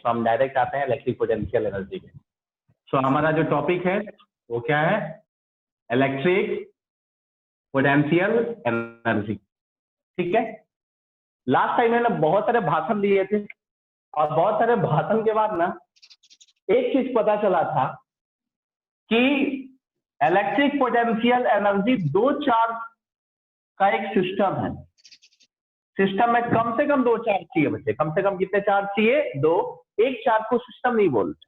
तो हम डायरेक्ट आते हैं इलेक्ट्रिक पोटेंशियल एनर्जी में। सो हमारा जो टॉपिक है वो क्या है, इलेक्ट्रिक पोटेंशियल एनर्जी। ठीक है, लास्ट टाइम मैंने बहुत सारे भाषण दिए थे और बहुत सारे भाषण के बाद ना एक चीज पता चला था कि इलेक्ट्रिक पोटेंशियल एनर्जी दो चार्ज का एक सिस्टम है। सिस्टम में कम से कम दो चार्ज चाहिए बच्चे, कम से कम कितने चार्ज चाहिए, दो। एक चार्ज को सिस्टम नहीं बोलते।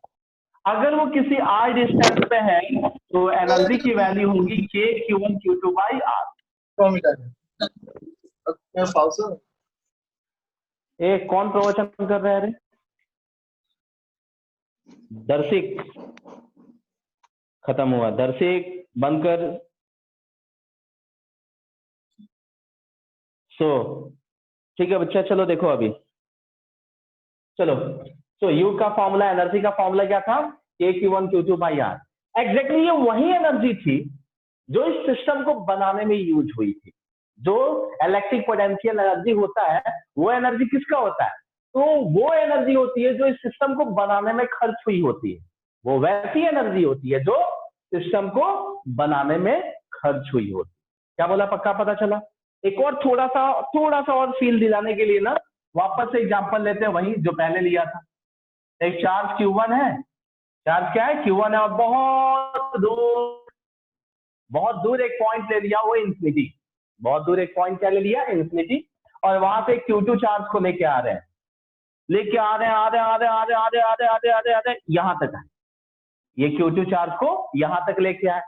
अगर वो किसी r डिस्टेंस पे है तो एनर्जी की वैल्यू होगी K(Q1 Q2 by R)। कौन प्रवचन कर रहे हैं? दर्शिक खत्म हुआ, दर्शिक बंद कर। ठीक है बच्चा, चलो देखो अभी, चलो। यू का फॉर्मूला, एनर्जी का फॉर्मूला क्या था, K(Q1 Q2 by R)। Exactly ये वही एनर्जी थी जो इस सिस्टम को बनाने में यूज हुई थी। जो इलेक्ट्रिक पोटेंशियल एनर्जी होता है वो एनर्जी किसका होता है, तो वो एनर्जी होती है जो इस सिस्टम को बनाने में खर्च हुई होती है। वो वैसी एनर्जी होती है जो सिस्टम को बनाने में खर्च हुई होती है। क्या बोला, पक्का पता चला? एक और थोड़ा सा और फील दिलाने के लिए ना वापस से एग्जांपल लेते हैं वही जो पहले लिया था। एक चार्ज Q1 है, चार्ज क्या है, Q1 है, और बहुत दूर एक पॉइंट ले लिया, वो इंफिनिटी। बहुत दूर एक पॉइंट क्या ले लिया, इंफिनिटी। और वहां पे Q2 चार्ज को लेके आ रहे हैं, यहां तक है। ये Q2 चार्ज को यहां तक लेके आए,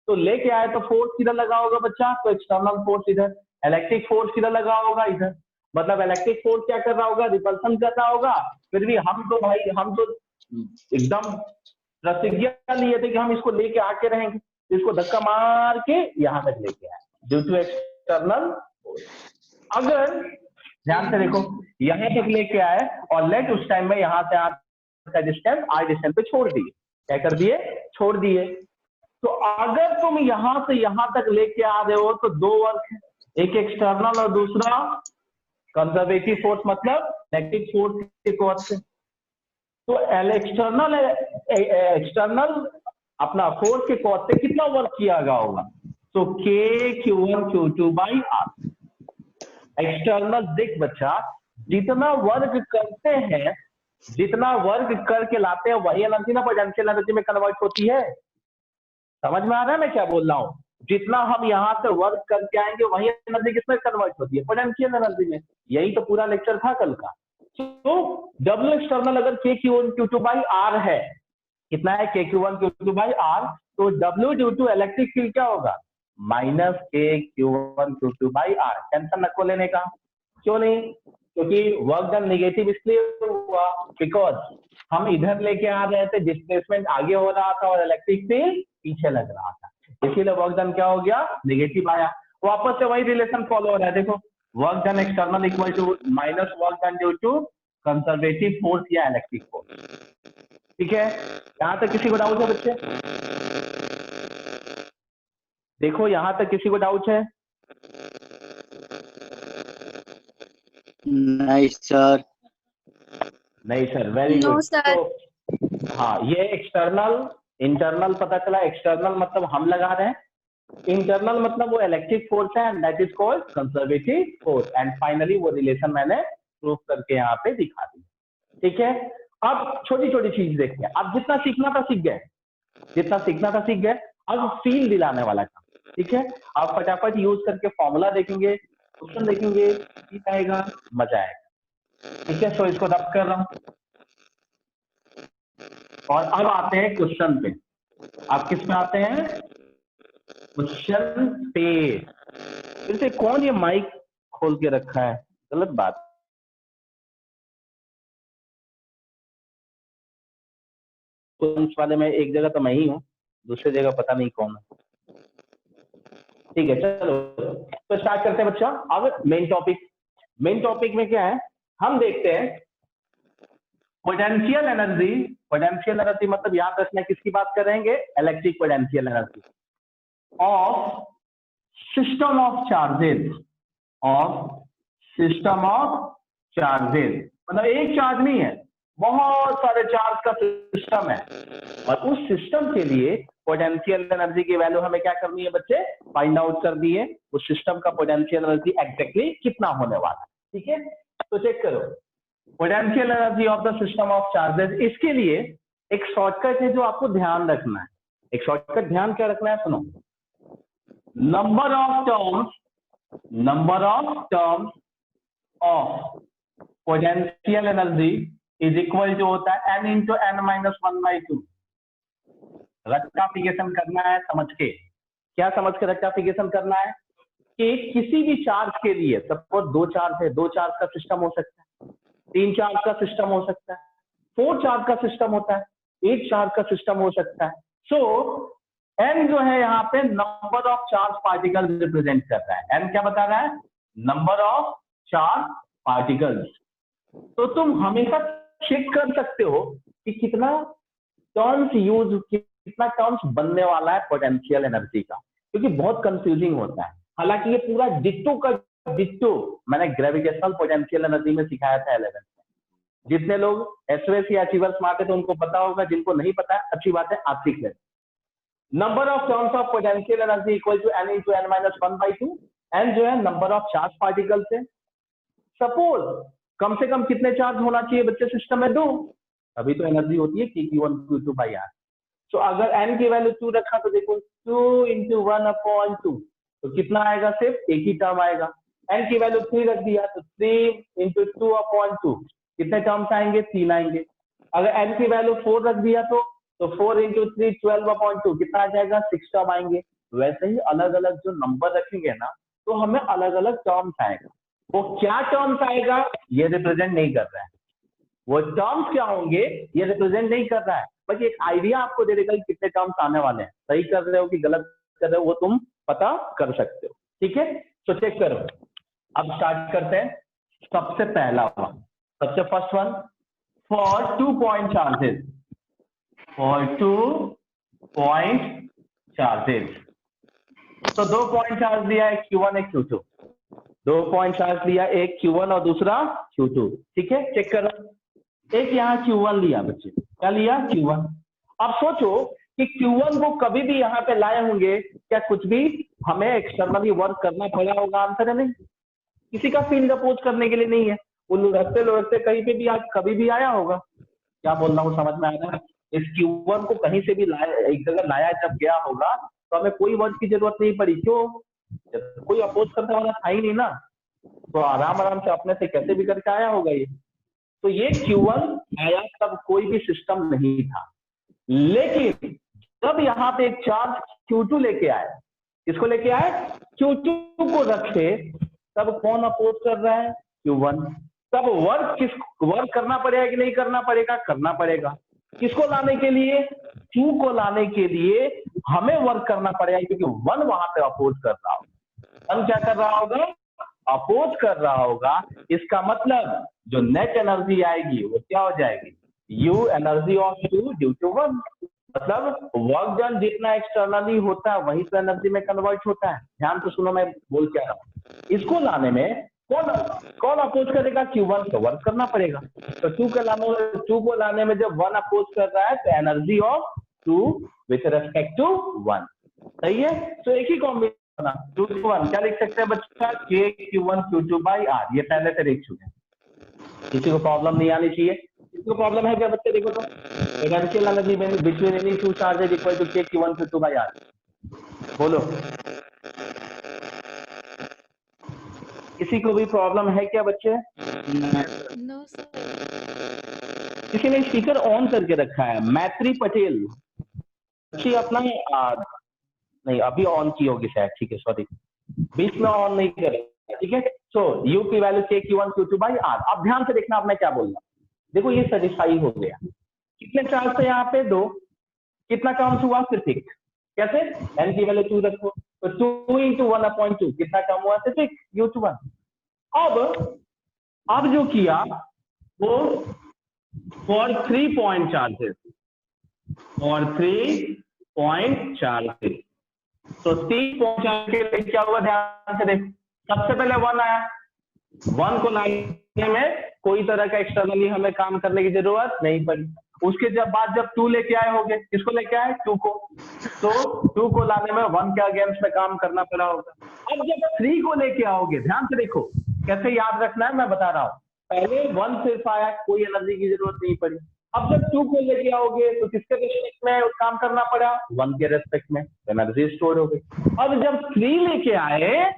तो लेके आए तो फोर्स किधर लगा होगा बच्चा, तो एक्सटर्नल फोर्स इधर, इलेक्ट्रिक फोर्स किधर लगा होगा, इधर। मतलब इलेक्ट्रिक फोर्स क्या कर रहा होगा, रिपल्सन कर रहा होगा। फिर भी हम तो एकदम प्रतिज्ञा लिए थे कि हम इसको लेके आके रहेंगे, इसको धक्का मार के यहां तक लेके आए ड्यू टू एक्सटर्नल फोर्स। अगर ध्यान से देखो, यहां तक लेके आए और लेट उस टाइम में यहां से डिस्टेंस r डिस्टेंस पे छोड़ दिए, क्या कर दिए, छोड़ दिए। तो अगर तुम यहां से यहां तक लेके आ रहे हो तो दो वर्क है, एक एक्सटर्नल और दूसरा कंजर्वेटिव फोर्स, मतलब नेगेटिव फोर्स के कोण से। तो एक्सटर्नल अपना फोर्स के कोण से कितना वर्क किया गया होगा, तो K(Q1 Q2 by R)। External देख बच्चा, जितना वर्क करते हैं, जितना वर्क करके लाते हैं वही एनर्जी ना पोटेंशियल एनर्जी में कन्वर्ट होती है। समझ में आ रहा है मैं क्या बोल रहा हूँ? जितना हम यहाँ से वर्क करके आएंगे वही एनर्जी किसमें कन्वर्ट होती है, पोटेंशियल एनर्जी में। यही तो पूरा लेक्चर था कल का। तो W एक्सटर्नल अगर K(Q1 Q2 by R) है, कितना है, K(Q1 Q2 by R), तो W due to electric field क्या होगा, minus K(Q1 Q2 by R)। Tension नको लेने का, क्यों नहीं, क्योंकि वर्क डन निगेटिव इसलिए हुआ बिकॉज हम इधर लेके आ रहे थे, डिस्प्लेसमेंट आगे हो रहा था और इलेक्ट्रिक फील्ड पीछे लग रहा था, इसीलिए वर्क डन क्या हो गया, नेगेटिव आया। वापस से वही रिलेशन फॉलो हो रहा है, देखो, work done external equal to minus work done due to conservative force या इलेक्ट्रिक फोर्स। ठीक है, यहां तक किसी को डाउट है बच्चे? देखो यहां तक किसी को डाउट है? नहीं सर। नहीं सर, वेरी गुड। तो हाँ, ये एक्सटर्नल, इंटरनल पता चला। एक्सटर्नल मतलब हम लगा रहे हैं, इंटरनल मतलब वो इलेक्ट्रिक फोर्स है, and that is called conservative force. And finally वो रिलेशन मैंने प्रूव करके यहाँ पे दिखा दी। ठीक है, अब छोटी छोटी चीज देखते हैं। अब जितना सीखना था सीख गए, जितना सीखना था सीख गए। अब फील दिलाने वाला काम, ठीक है। आप फटाफट यूज करके फॉर्मूला देखेंगे, क्वेश्चन देखेंगे, ठीक आएगा, मजा आएगा। ठीक है, सो इसको रब कर रहा हूं और अब आते हैं क्वेश्चन पे। आप किस में आते हैं, क्वेश्चन पे। फिर से कौन ये माइक खोल के रखा है, गलत बात। वाले में एक जगह तो मैं ही हूँ, दूसरी जगह पता नहीं कौन है। ठीक है, चलो तो स्टार्ट करते हैं बच्चा। अब मेन टॉपिक में क्या है, हम देखते हैं पोटेंशियल एनर्जी। पोटेंशियल एनर्जी मतलब याद रखना किसकी बात करेंगे, electric potential energy of system of charges, of system of charges. मतलब एक चार्ज नहीं है, बहुत सारे चार्ज का सिस्टम है, और उस सिस्टम के लिए पोटेंशियल एनर्जी की वैल्यू हमें क्या करनी है बच्चे, फाइंड आउट कर दी है। उस सिस्टम का पोटेंशियल एनर्जी एग्जैक्टली कितना होने वाला है, ठीक है। तो चेक करो potential energy of the system of charges. इसके लिए एक शॉर्टकट है जो आपको ध्यान रखना है। एक शॉर्टकट ध्यान क्या रखना है, सुनो, number of terms of potential energy is equal जो होता है n into n minus 1/2। Rectification करना है समझ के, क्या समझ के रेक्टिफिकेशन करना है कि किसी भी चार्ज के लिए, सपोज 2 चार्ज है, 2 चार्ज का सिस्टम हो सकता है, 3 चार्ज का सिस्टम हो सकता है, 4 चार्ज का सिस्टम होता है, 8 चार्ज का सिस्टम हो सकता है। सो n जो है यहाँ पे number of charge particle represent कर रहा है। n क्या बता रहा है, नंबर ऑफ चार्ज पार्टिकल्स। तो तुम हमेशा चेक कर सकते हो कि कितना टर्म्स बनने वाला है पोटेंशियल एनर्जी का, क्योंकि बहुत कंफ्यूजिंग होता है। हालांकि ये पूरा डिट्टो का डिट्टो मैंने ग्रेविटेशनल पोटेंशियल एनर्जी में सिखाया था 11th में। जितने लोग एसओएस या अचीवर्स में आते तो उनको पता होगा, जिनको नहीं पता अच्छी बात है आप सीख लें। Number of terms of potential energy equal to n into n minus 1/2। n जो है नंबर ऑफ चार्ज पार्टिकल्स है। सपोज कम से कम कितने चार्ज होना चाहिए बच्चे सिस्टम में, 2, अभी तो एनर्जी होती है Q1 Q2/R। तो अगर n की वैल्यू 2 रखा तो देखो 2 इंटू 1/2, तो कितना आएगा, सिर्फ एक ही टर्म आएगा। n की वैल्यू 3 रख दिया तो 3 इंटू 2/2, कितने टर्म्स आएंगे, 3 आएंगे। अगर n की वैल्यू 4 रख दिया तो 4 इंटू 3 12/2, कितना आ जाएगा, 6 टर्म आएंगे। वैसे ही अलग अलग जो नंबर रखेंगे ना तो हमें अलग अलग टर्म्स आएगा। वो क्या टर्म्स आएगा ये रिप्रेजेंट नहीं कर रहा है, वो टर्म्स क्या होंगे ये रिप्रेजेंट नहीं कर रहा है, बस एक आइडिया आपको दे देगा कि कितने टर्म्स आने वाले हैं। सही कर रहे हो कि गलत कर रहे हो वो तुम पता कर सकते हो, ठीक है। तो चेक करो, अब स्टार्ट करते हैं। सबसे पहला वन, सबसे first one, for 2 point charges, for 2 point charges. तो 2 पॉइंट चार्ज दिया है Q1 एक Q2, 2 पॉइंट चार्ज लिया, एक Q1 और दूसरा Q2, ठीक है। चेक करो, एक यहाँ Q1 लिया बच्चे, क्या लिया, Q1। अब सोचो कि Q1 को कभी भी यहाँ पे लाए होंगे क्या, कुछ भी हमें एक्सटर्नली वर्क करना पड़ा होगा, आंसर है नहीं। किसी का फील्ड अपोज करने के लिए नहीं है, वो लुढ़कते कहीं पे भी आज कभी भी आया होगा। क्या बोल रहा हूँ समझ में आ रहा है। इस Q1 को कहीं से भी लाया, एक जगह लाया जब गया होगा तो हमें कोई वर्क की जरूरत नहीं पड़ी, क्यों, कोई अपोज करने वाला था ही नहीं ना, तो आराम से अपने से कैसे भी करके आया होगा ये। तो ये Q1 आया तब कोई भी सिस्टम नहीं था, लेकिन जब यहाँ पे एक चार्ज Q2 लेके आए, किसको लेके आए, Q2 को रखे, तब कौन अपोज कर रहा है, Q1। तब वर्क करना पड़ेगा कि नहीं करना पड़ेगा, करना पड़ेगा। किसको लाने के लिए, Q को लाने के लिए हमें वर्क करना पड़ेगा, क्योंकि 1 वहां पे अपोज कर रहा होगा। 1 क्या कर रहा होगा, अपोज कर रहा होगा। इसका मतलब जो नेट एनर्जी आएगी वो क्या हो जाएगी, U energy of 2 due to 1। मतलब वर्क डन जितना एक्सटर्नली होता है वही तो एनर्जी में कन्वर्ट होता है। ध्यान से सुनो मैं बोल क्या रहा हूँ। इसको लाने में कौन अपोज करेगा, Q1 को वर्क करना पड़ेगा। तो 2 को लाने में जब 1 अपोज कर रहा है तो energy of 2 with respect to 1, सही है। तो एक ही कॉम्बिनेशन 2 to 1 क्या लिख सकते हैं बच्चा, K Q1 Q2/R। ये पहले से देख चुके हैं, किसी को प्रॉब्लम नहीं आनी चाहिए। किसी को प्रॉब्लम है क्या बच्चे, देखो तो potential energy between any 2 charges equal to K Q1 Q2/R, बोलो। किसी को भी प्रॉब्लम है क्या बच्चे, नो सर। किसी ने स्पीकर ऑन करके रखा है, मैत्री पटेल अच्छी अपना नहीं अभी ऑन की होगी शायद, ठीक है सॉरी, बीच में ऑन नहीं करेगा, ठीक है। सो U की वैल्यू K Q1 Q2/R। अब ध्यान से देखना, अब मैं क्या बोल रहा हूँ, देखो ये सेटिस्फाई हो गया। कितने चार्ज थे यहाँ पे, 2, कितना टर्म्स हुआ, सिर्फ 1। कैसे, n की वैल्यू 2 रखो तो 2 इंटू 1/2, कितना टर्म हुआ, सिर्फ 1, U2 1। अब जो किया वो for 3 point charges, for 3 point charges. तो 3 पॉइंट चार्ज के लिए क्या हुआ, ध्यान से देख, सबसे पहले 1 आया, 1 को लाने में कोई तरह का एक्सटर्नली हमें काम करने की जरूरत नहीं पड़ी। उसके बाद जब 2 लेके आए होगे, किसको लेके आए? 2 को, तो 2 को लाने में 1 के अगेंस्ट में काम करना पड़ा होगा। अब जब 3 को लेके आओगे, ध्यान से देखो कैसे याद रखना है, मैं बता रहा हूँ। पहले 1 सिर्फ आया, कोई एनर्जी की जरूरत नहीं पड़ी। अब जब 2 को लेके आओगे तो किसके रिस्पेक्ट में काम करना पड़ा? 1 के रेस्पेक्ट में, एनर्जी स्टोर हो गई। अब जब 3 लेके आए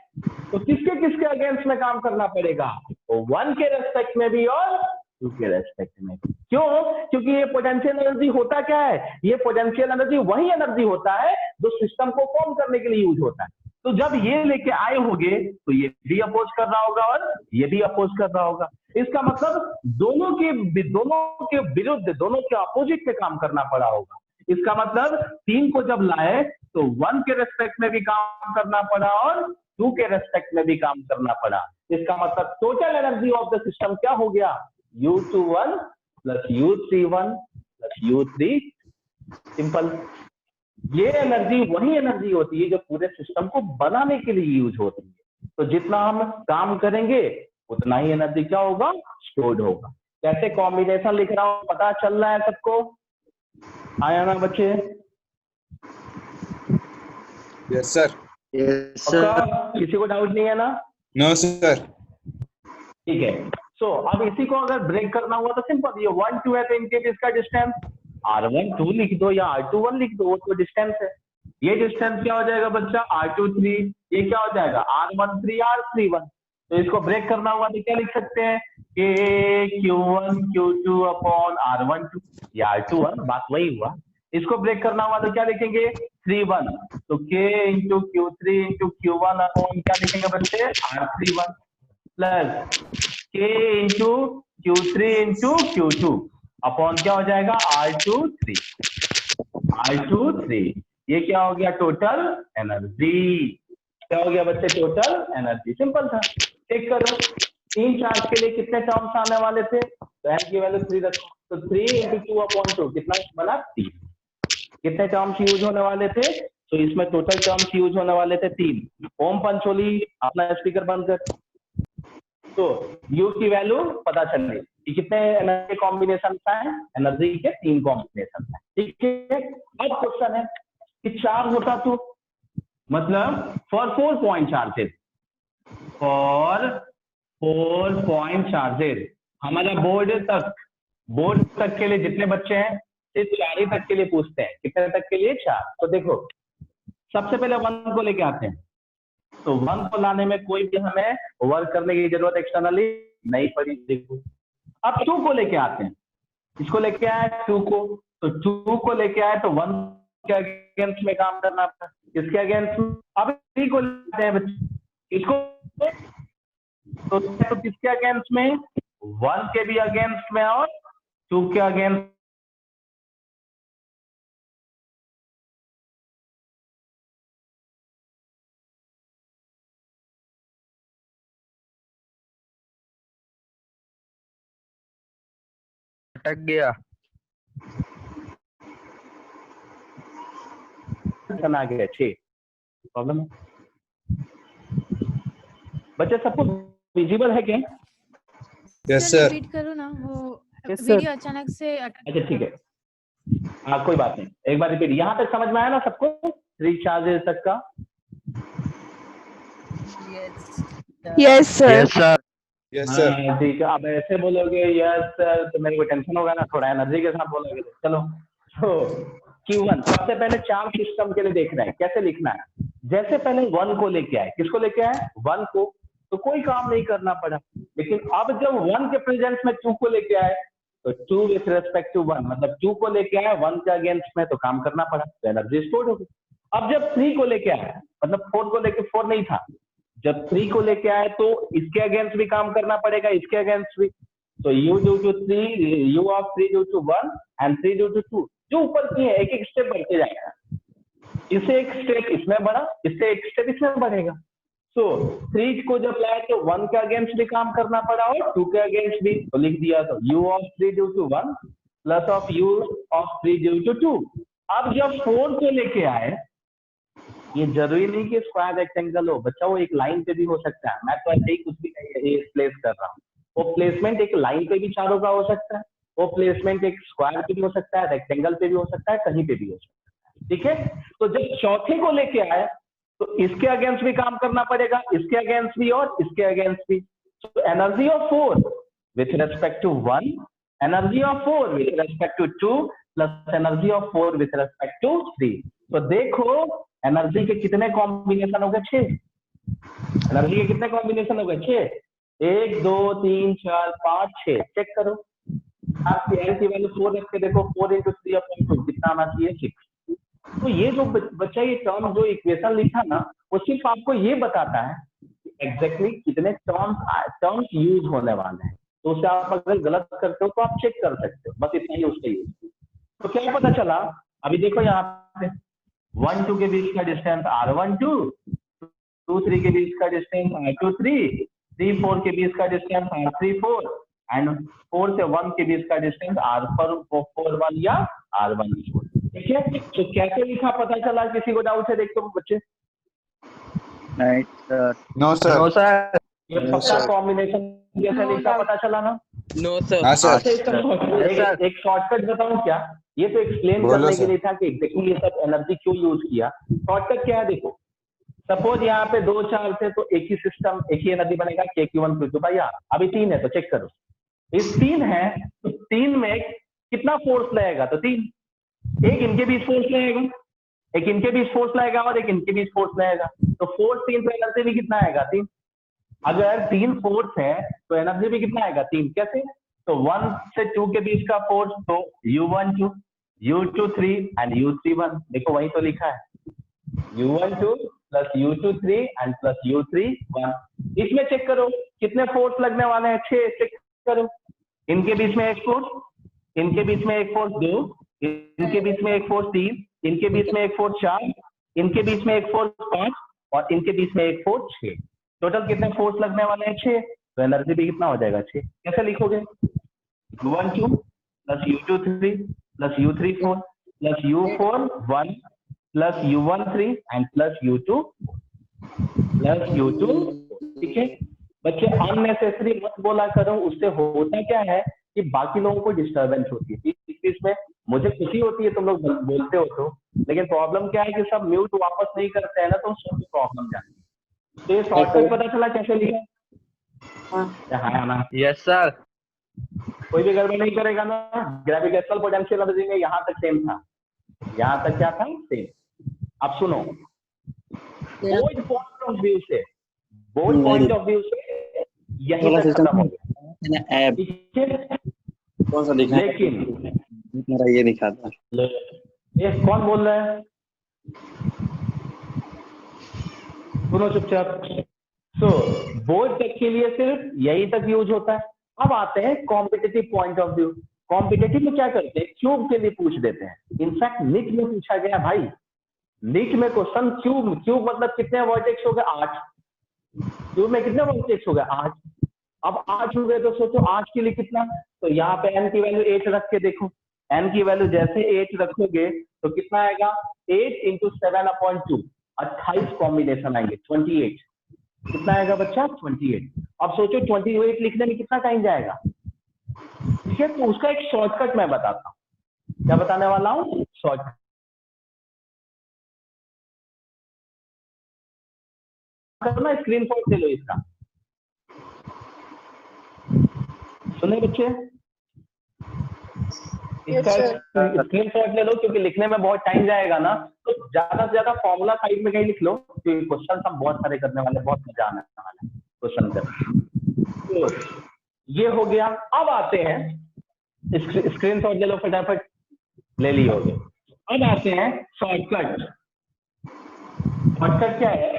तो किसके किसके अगेंस्ट में काम करना पड़ेगा? तो 1 के रेस्पेक्ट में भी और 2 के रेस्पेक्ट में। क्यों? क्योंकि ये पोटेंशियल एनर्जी होता क्या है? ये पोटेंशियल एनर्जी वही एनर्जी होता है जो सिस्टम को फॉर्म करने के लिए यूज होता है। तो जब ये लेके आए होगे तो ये भी अपोज कर रहा होगा और ये भी अपोज कर रहा होगा। इसका मतलब दोनों के विरुद्ध, दोनों के अपोजिट पे काम करना पड़ा होगा। इसका मतलब 3 को जब लाए तो 1 के रेस्पेक्ट में भी काम करना पड़ा और 2 के रेस्पेक्ट में भी काम करना पड़ा। इसका मतलब total energy of the system क्या हो गया? U21 plus U31 plus U3। Simple. ये एनर्जी वही एनर्जी होती है जो पूरे सिस्टम को बनाने के लिए यूज होती है। तो जितना हम काम करेंगे उतना ही एनर्जी क्या होगा? स्टोर्ड होगा। कैसे कॉम्बिनेशन लिख रहा हूं पता चल रहा है सबको? आया ना बच्चे? Yes sir. Yes sir. किसी को डाउट नहीं है ना? No sir. ठीक है। सो अब इसी को अगर ब्रेक करना हुआ तो सिंपल, ये 1 2 है तो इनके बीच का डिस्टेंस R12 लिख दो या R21 लिख दो, वो तो डिस्टेंस है। ये डिस्टेंस क्या हो जाएगा बच्चा? R23। ये क्या हो जाएगा? R13 R31। तो इसको ब्रेक करना हुआ तो क्या लिख सकते हैं? K Q1 Q2 upon R12 या R21, बात वही हुआ। इसको ब्रेक करना हुआ तो क्या लिखेंगे? 31। तो K into Q3 into Q1 upon क्या लिखेंगे बच्चे? R31 plus K into Q3 into Q2 upon क्या हो जाएगा? R23। ये क्या हो गया? Total energy. क्या हो गया बच्चे? Total energy. सिंपल था। चेक करो 3 चार्ज के लिए कितने टर्म्स आने वाले थे? तो n की वैल्यू 3 रखो, तो 3 इंटू 2/2 कितना बना? 3। कितने टर्म्स यूज होने वाले थे? तो इसमें टोटल टर्म्स यूज होने वाले थे 3। ओम पंचोली अपना स्पीकर बंद कर। तो U की वैल्यू पता चल रही कि कितने एनर्जी कॉम्बिनेशन है? एनर्जी के 3 कॉम्बिनेशन है। ठीक है। अब क्वेश्चन है कि चार्ज होता तो मतलब फॉर 4 पॉइंट चार्जेस, हमारा बोर्ड तक के लिए जितने बच्चे हैं सिर्फ 4 ही तक के लिए पूछते हैं। कितने तक के लिए? 4। तो देखो सबसे पहले 1 को लेके आते हैं। तो 1 को लाने में कोई भी हमें वर्क करने की जरूरत एक्सटर्नली नहीं पड़ी। देखो अब 2 को लेके आते हैं। इसको लेके आए 2 को, तो 2 को लेके आए तो 1 के अगेंस्ट में काम करना पड़ा। किसके अगेंस्ट? अब 3 को लेते हैं बच्चे, इसको तो किसके अगेंस्ट में? 1 के भी अगेंस्ट में और 2 के अगेंस्ट। अटक गया। आ गया 6 प्रॉब्लम है बच्चे। सबको विजिबल है क्या? Yes sir. रिपीट करो ना, वो Yes, sir. वीडियो अचानक से अच्छा ठीक है, हाँ कोई बात नहीं, एक बार रिपीट। यहाँ तक समझ में आया ना सबको? 3 चार्जेस तक का? Yes sir. Yes sir. हाँ, ठीक है। अब ऐसे बोलोगे यस सर तो मेरे को टेंशन होगा ना, थोड़ा एनर्जी के साथ बोलोगे। चलो तो Q1 सबसे पहले चार्ज सिस्टम के लिए देखना है कैसे लिखना है। जैसे पहले 1 को लेके आए, किसको लेके आए? 1 को, तो कोई काम नहीं करना पड़ा। लेकिन अब जब 1 के प्रेजेंस में 2 को लेके आए तो 2 विथ रेस्पेक्ट टू 1, मतलब 2 को लेके आए 1 के अगेंस्ट में, तो काम करना पड़ा, तो एनर्जी स्टोर हो गई। अब जब 3 को लेके आए, मतलब 4 को लेके 4 नहीं था, जब 3 को लेके आए तो इसके अगेंस्ट भी काम करना पड़ेगा, इसके अगेंस्ट भी। तो U due to 3, U of 3 due to 1 and 3 due to 2, जो ऊपर की है एक एक स्टेप बढ़ते जाएगा। इससे एक स्टेप इसमें बढ़ा, इससे एक स्टेप इसमें बढ़ेगा। सो 3 को जब लाए तो 1 के अगेंस्ट भी काम करना पड़ा और 2 के अगेंस्ट भी, तो लिख दिया। तो U of 3 due to 1 plus of U of 3 due to 2। अब जब 4 को लेके आए, ये जरूरी नहीं कि स्क्वायर रेक्टेंगल हो बच्चा, वो एक लाइन पे भी हो सकता है। मैं तो ऐसे ही कुछ भी प्लेस कर रहा हूँ। वो प्लेसमेंट एक लाइन पे भी चारों का हो सकता है, वो प्लेसमेंट एक स्क्वायर पे भी हो सकता है, रेक्टेंगल पे भी हो सकता है, कहीं पे भी हो सकता है। ठीक है, तो जब चौथे को लेके आए तो इसके अगेंस्ट भी काम करना पड़ेगा, इसके अगेंस्ट भी और इसके अगेंस्ट भी। तो energy of 4 with respect to 1, energy of 4 with respect to 2 plus energy of 4 with respect to 3। तो देखो एनर्जी के कितने कॉम्बिनेशन हो गए? 6। एनर्जी के कितने कॉम्बिनेशन हो गए? 6। 1 2 3 4 5 6। चेक करो, आपकी एन की वैल्यू 4 रख के देखो, 4 × 3/2 कितना आना चाहिए? 6। तो ये जो बच्चा ये टर्म जो इक्वेशन लिखा ना, वो सिर्फ आपको ये बताता है एग्जैक्टली कितने टर्म्स यूज होने वाले हैं। तो उसे आप अगर गलत करते हो तो आप चेक कर सकते हो, बस इतना ही उसका यूज। तो क्या पता चला? अभी देखो यहाँ पे 1 2 के बीच का डिस्टेंस r1 2, 2 3 के बीच का डिस्टेंस r2 3, 3 4 के बीच का डिस्टेंस r3 4 एंड 4 से 1 के बीच का डिस्टेंस r4 1 या r1 4। ठीक है, तो कैसे लिखा पता चला? किसी को डाउट है? देखते हो बच्चे? नहीं sir. No sir. No sir. ये पक्का कॉम्बिनेशन जैसे लिखा पता चला ना? No sir. हाँ सर। एक शॉर्टकट बताऊं क्या? ये तो एक्सप्लेन बोलो करने के सर। लिए था कि एग्जैक्टली ये सब एनर्जी क्यों यूज किया। शॉर्टकट क्या है? देखो, सपोज यहाँ पे 2 4 थे तो एक ही सिस्टम, एक ही एनर्जी बनेगा Q1 Q2 बाई R। अभी 3 है तो चेक करो, इस 3 है तो 3 में कितना फोर्स लगेगा? तो 3। एक इनके बीच फोर्स लगेगा, एक इनके बीच फोर्स लगेगा और एक इनके बीच फोर्स लगेगा। तो फोर्स 3 तो एनर्जी भी कितना आएगा? 3। अगर 3 फोर्स है तो एनर्जी भी कितना आएगा? 3। कैसे? तो 1 से 2 के बीच का फोर्स तो U1 2, U2 3 एंड U3 1। देखो वही तो लिखा है, U1 2 plus U2 3 and plus U3 1। इसमें चेक करो कितने फोर्स लगने वाले हैं? 6। चेक करो, इनके बीच में एक फोर्स, इनके बीच में एक फोर्स 2, इनके बीच में एक फोर्स 3, इनके बीच में एक फोर्स 4, इनके बीच में एक फोर्स 5 और इनके बीच में एक फोर्स 6। टोटल कितने फोर्स लगने वाले हैं? 6। तो एनर्जी भी कितना हो जाएगा? 6। कैसे लिखोगे? U1 2 plus U2 3 plus U3 4 plus U4 1 plus U1 3 and plus U2 ठीक है बच्चे, अननेसेसरी मत बोला करो, उससे होता क्या है कि बाकी लोगों को डिस्टर्बेंस होती है। इस चीज में मुझे खुशी होती है तुम लोग बोलते हो तो, लेकिन प्रॉब्लम क्या है कि सब म्यूट वापस नहीं करते हैं ना, तो उसमें प्रॉब्लम जाती है। तो ये शॉर्टकट पता चला कैसे लिखा? हाँ ना? Yes sir. कोई भी गड़बड़ नहीं करेगा ना? ग्रेविटेशनल पोटेंशियल एनर्जी में यहाँ तक सेम था, यहाँ तक क्या था? सेम। अब सुनो, बोथ पॉइंट ऑफ व्यू से यही तक खत्म हो गया। ठीक है, कौन सा दिखा? लेकिन मेरा ये दिखा था। ये कौन बोल रहा है? सुनो चुपचाप। सो बोर्ड तक के लिए सिर्फ यही तक यूज होता है। अब आते हैं competitive point of view. Competitive में क्या करते हैं? क्यूब के लिए पूछ देते हैं। इनफैक्ट निट में पूछा गया भाई, निट में क्वेश्चन क्यूब मतलब कितने वर्टेक्स हो गए? 8। क्यूब में कितने वर्टेक्स हो गए? 8। अब 8 हो गए तो सोचो 8 के लिए कितना? तो यहाँ पे n की वैल्यू 8 रख के देखो, n की वैल्यू जैसे 8 रखोगे तो कितना आएगा? 8 × 7/2, 28 कॉम्बिनेशन आएंगे, 28। कितना आएगा बच्चा? 28। अब सोचो 28 लिखने में कितना टाइम जाएगा? ठीक है, तो उसका एक शॉर्टकट मैं बताता हूँ। क्या बताने वाला हूँ? शॉर्टकट। करना, स्क्रीनशॉट ले लो इसका। सुने बच्चे? इसका स्क्रीनशॉट ले लो, क्योंकि लिखने में बहुत टाइम जाएगा ना, तो ज्यादा से ज्यादा फॉर्मूला साइड में कहीं लिख लो, क्योंकि क्वेश्चन हम बहुत सारे करने वाले, बहुत मजा आने वाला है क्वेश्चन कर। तो ये हो गया। अब आते हैं, स्क्रीनशॉट ले लो फटाफट, ले ली होगी। अब आते हैं शॉर्टकट। शॉर्टकट क्या है?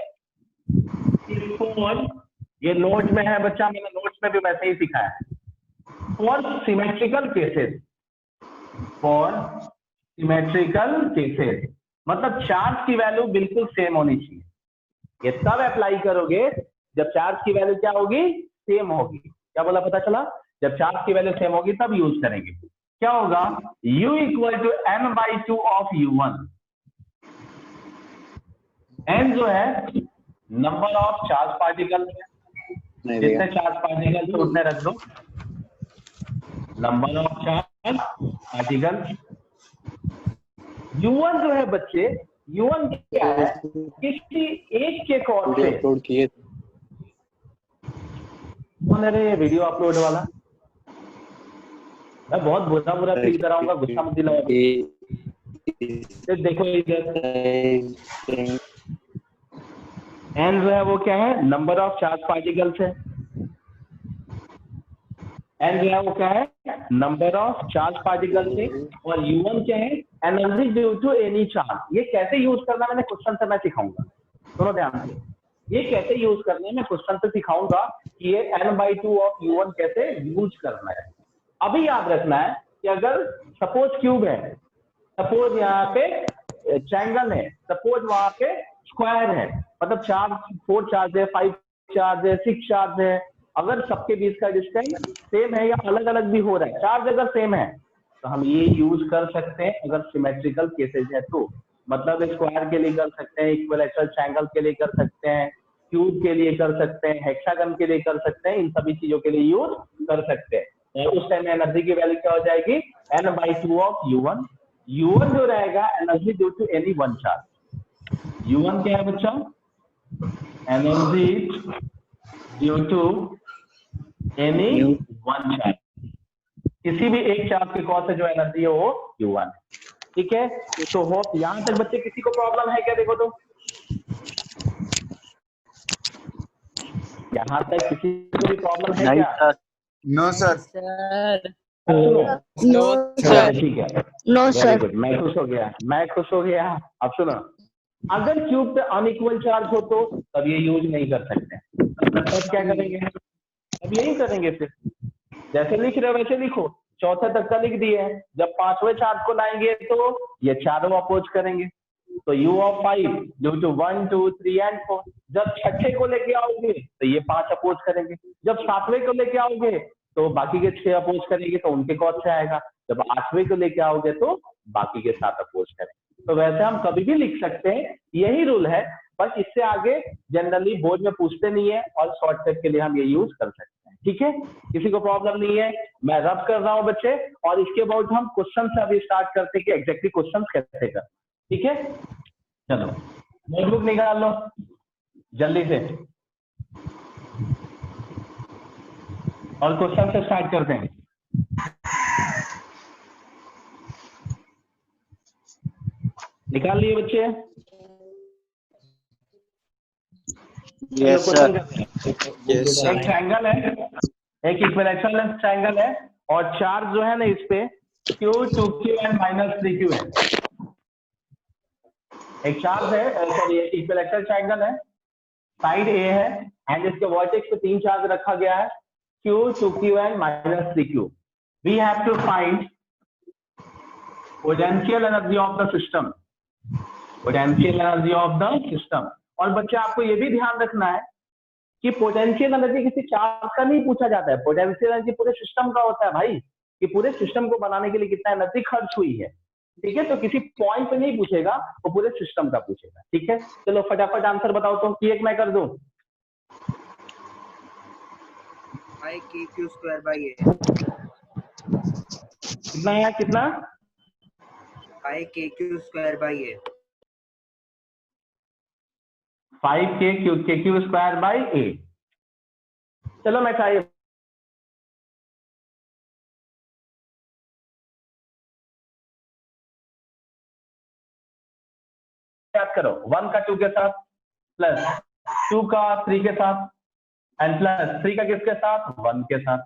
ये नोट में है बच्चा, मैंने नोट्स में भी वैसे ही सिखाया है। फॉर सिमेट्रिकल केसेस, मतलब चार्ज की वैल्यू बिल्कुल सेम होनी चाहिए। ये तब अप्लाई करोगे जब चार्ज की वैल्यू क्या होगी? सेम होगी। क्या बोला पता चला? जब चार्ज की वैल्यू सेम होगी तब यूज करेंगे। क्या होगा? U = n/2 of U1। n जो है नंबर ऑफ चार्ज पार्टिकल, नहीं जितने दिया। चार्ज पार्टिकल थे उतने रख दो, number of charge particle. U1 जो है बच्चे, U1 क्या है, किसी एक के कॉज वीडियो से। अपलोड किए थे। कौन है रे वीडियो अपलोड वाला? मैं बहुत बुरा बुरा फील कराऊंगा, गुस्सा मत दिलाओ। देखो इधर एन जो है वो क्या है, नंबर ऑफ चार्ज पार्टिकल्स है। एन जो है वो क्या है, नंबर ऑफ चार्ज पार्टिकल्स है। और U1 क्या है, energy due to any charge. ये कैसे यूज करना मैंने क्वेश्चन से मैं सिखाऊंगा, सुनो ध्यान से। ये कैसे यूज करना है मैं क्वेश्चन से सिखाऊंगा कि ये n/2 ऑफ U1 कैसे यूज करना है। अभी याद रखना है कि अगर सपोज क्यूब है, सपोज यहाँ पे ट्रायंगल है, सपोज वहां पे स्क्वायर है, मतलब चार्ज 4 चार्ज है, 5 चार्ज है, 6 चार्ज है। अगर सबके बीच का डिस्टेंस सेम है या अलग अलग भी हो रहा है, चार्ज अगर सेम है तो हम ये यूज कर सकते हैं अगर सिमेट्रिकल केसेज है तो। मतलब स्क्वायर के लिए कर सकते हैं, इक्विलैटरल ट्रायंगल के लिए कर सकते हैं, क्यूब के लिए कर सकते हैं, हेक्सागन के लिए कर सकते हैं, इन सभी चीजों के लिए यूज कर सकते हैं। उस टाइम एनर्जी की वैल्यू क्या हो जाएगी, n/2 ऑफ U1। U1 जो रहेगा energy due to any one charge. U1 क्या है बच्चा, energy due to any one charge, किसी भी एक चार्ज के कॉज से जो एनर्जी है वो U1 है। ठीक है, तो होप यहां तक बच्चे किसी को प्रॉब्लम है क्या, देखो तो यहां तक किसी को भी प्रॉब्लम है नहीं क्या? सर। No sir. Sir. अब सुनो, No, sir. ठीक है, No, वेरी sir. गुड, मैं खुश हो गया, मैं खुश हो गया। अब सुनो, अगर क्यूब पे अनइक्वल चार्ज हो तो तब ये यूज नहीं कर सकते, तब क्या करेंगे, अब यही करेंगे फिर जैसे लिख रहे हो वैसे लिखो। चौथे तक का लिख दिए, जब पांचवें चार्ज को लाएंगे तो ये चारों अपोज करेंगे, तो U of 5 due to 1 2 3 and 4। जब छठे को लेके आओगे तो ये 5 अपोज करेंगे, जब सातवें को लेके आओगे तो बाकी के 6 अपोज करेंगे, तो उनके कॉज से आएगा। जब आठवें को लेके आओगे तो बाकी के 7 अपोज करेंगे। तो वैसे हम कभी भी लिख सकते हैं, यही रूल है, बस इससे आगे जनरली बोर्ड में पूछते नहीं है और शॉर्टकट के लिए हम ये यूज कर सकते हैं। ठीक है, किसी को प्रॉब्लम नहीं है, मैं रब कर रहा हूं बच्चे, और इसके बाद हम क्वेश्चन से अभी स्टार्ट करते हैं कि एग्जैक्टली क्वेश्चन कैसे कर। ठीक है, चलो नोटबुक निकाल लो जल्दी से और क्वेश्चन से स्टार्ट करते हैं। निकाल लिए बच्चे? Yes sir. यस एक ट्रायंगल है, एक इक्विलैटरल ट्रायंगल है, और चार्ज जो है ना इस पे Q 2Q एंड -3Q है। एक चार्ज है, सॉरी एक इक्विलैटरल ट्रायंगल है, साइड A है एंड इसके वर्टेक्स पे 3 चार्ज रखा गया है, Q 2Q and -3Q। We have to find potential energy of the system, potential energy of the system. और बच्चे आपको ये भी ध्यान रखना है कि पोटेंशियल एनर्जी किसी चार्ज का नहीं पूछा जाता है, पोटेंशियल एनर्जी पूरे सिस्टम का होता है भाई, कि पूरे सिस्टम को बनाने के लिए कितना एनर्जी खर्च हुई है। ठीक है, तो किसी पॉइंट पे नहीं पूछेगा, वो पूरे सिस्टम का पूछेगा। ठीक है, चलो फटाफट आंसर बताओ तो, कि एक मैं कर दूं। kq² कितना है, कितना? kq²। 5k² चलो मैं चाहिए याद करो, 1 का 2 के साथ, प्लस 2 का 3 के साथ, एंड प्लस 3 का किसके साथ, 1 के साथ।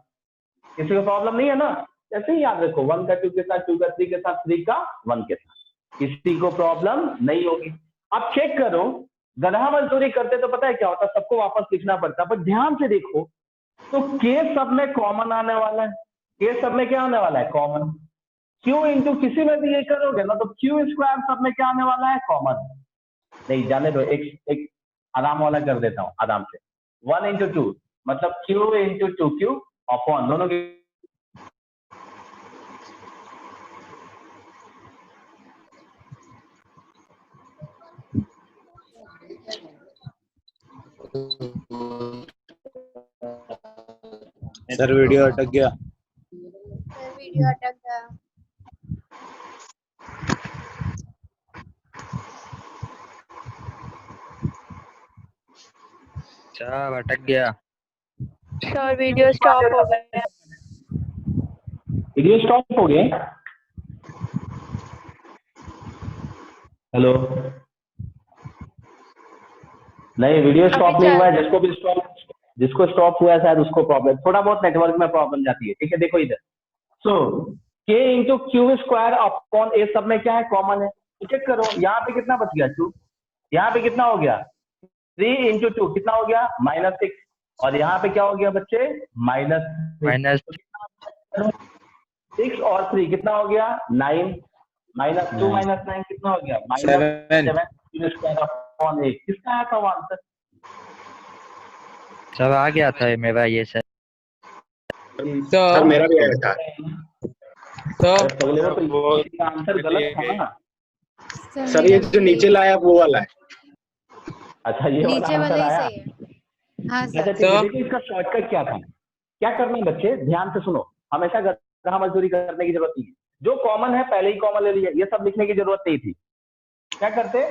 किसी को प्रॉब्लम नहीं है ना? ऐसे ही याद रखो, 1 का 2 के साथ, 2 का 3 के साथ, 3 का 1 के साथ, किसी को प्रॉब्लम नहीं होगी। अब चेक करो, गधा मजदूरी करते तो पता है क्या होता, सबको वापस लिखना पड़ता, पर ध्यान से देखो तो के सब में कॉमन आने वाला है, के सब में क्या आने वाला है, कॉमन। क्यू इंटू किसी में भी ये करोगे ना तो क्यू स्क्वायर सब में क्या आने वाला है, कॉमन। नहीं जाने दो, एक आराम वाला कर देता हूं, आराम से। 1 इंटू 2 मतलब Q इंटू 2Q अपॉन दोनों की सर वीडियो अटक गया। सर वीडियो अटक गया। सब अटक गया। सर वीडियो स्टॉप हो गया। वीडियो स्टॉप हो गया। हेलो, नहीं वीडियो स्टॉप अभी नहीं हुआ है। चल जिसको स्टॉप हुआ है शायद उसको प्रॉब्लम, थोड़ा बहुत नेटवर्क में प्रॉब्लम जाती है। ठीक है, देखो इधर। सो के into q square upon a सब में क्या है, कॉमन है। तो चेक करो यहाँ पे कितना बच गया, 2। यहाँ पे कितना हो गया, 3 इंटू 2 कितना हो गया, -6। और यहाँ पे क्या हो गया बच्चे, माइनस -6 और 3 कितना हो गया, 9। -2 -9 कितना हो गया, -7 क्यू स्क्वायर अपॉन ए। किसका आया था आंसर? सब आ गया था मेरा ये सर। सर मेरा भी आया था। तो आंसर गलत था ना। सर ये जो नीचे लाया वो वाला है। अच्छा, ये वाला नीचे आंसर वाला ही आया। सही है। हाँ अच्छा सर। ठीक है, देखिए इसका शॉर्टकट क्या था। क्या करना है बच्चे, ध्यान से सुनो, हमेशा गधा मजदूरी करने की जरूरत नहीं है। जो कॉमन है पहले ही कॉमन ले लिया, ये सब लिखने की जरूरत नहीं थी। क्या करते,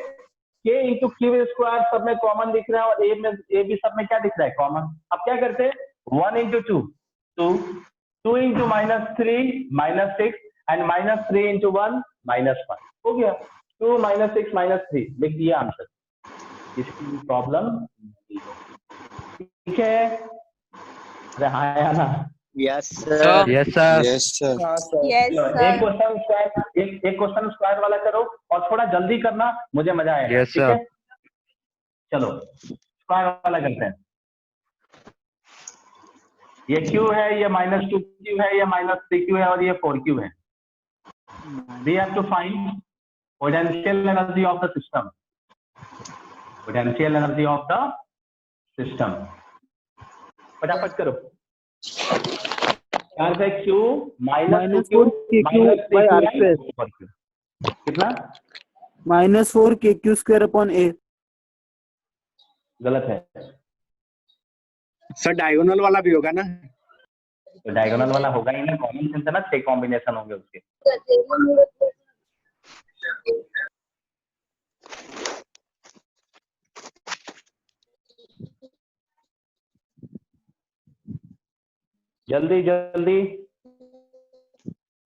के इंटू क्यू स्क्वायर सब में कॉमन दिख रहा है और ए भी सब में क्या दिख रहा है, कॉमन। अब क्या करते, 1 इंटू 2 2 इंटू -3 -6 एंड -3 इंटू 1 -1 हो गया। 2 -6 -3 लिख दिया आंसर। इसकी प्रॉब्लम ठीक है। अरे हाँ या ना, yes sir. Yes sir. Yes sir. Yes एक सर। क्वेश्चन स्क्वायर, एक क्वेश्चन स्क्वायर वाला करो और थोड़ा जल्दी करना, मुझे मजा आएगा। Yes, ठीक sir. है, चलो स्क्वायर वाला करते हैं। ये क्यू है, ये -2q है, ये -3q है और ये 4q है। We have to find potential energy of the system. Potential energy of the system. फटाफट करो। आंसर है Q -2q -3q कितना, -4 KQ स्क्वायर अपॉन ए। गलत है। सर डायगोनल वाला भी होगा ना। तो डायगोनल वाला होगा ही ना, कॉमन सेंस है ना, 6 कॉम्बिनेशन होंगे उसके। जल्दी जल्दी।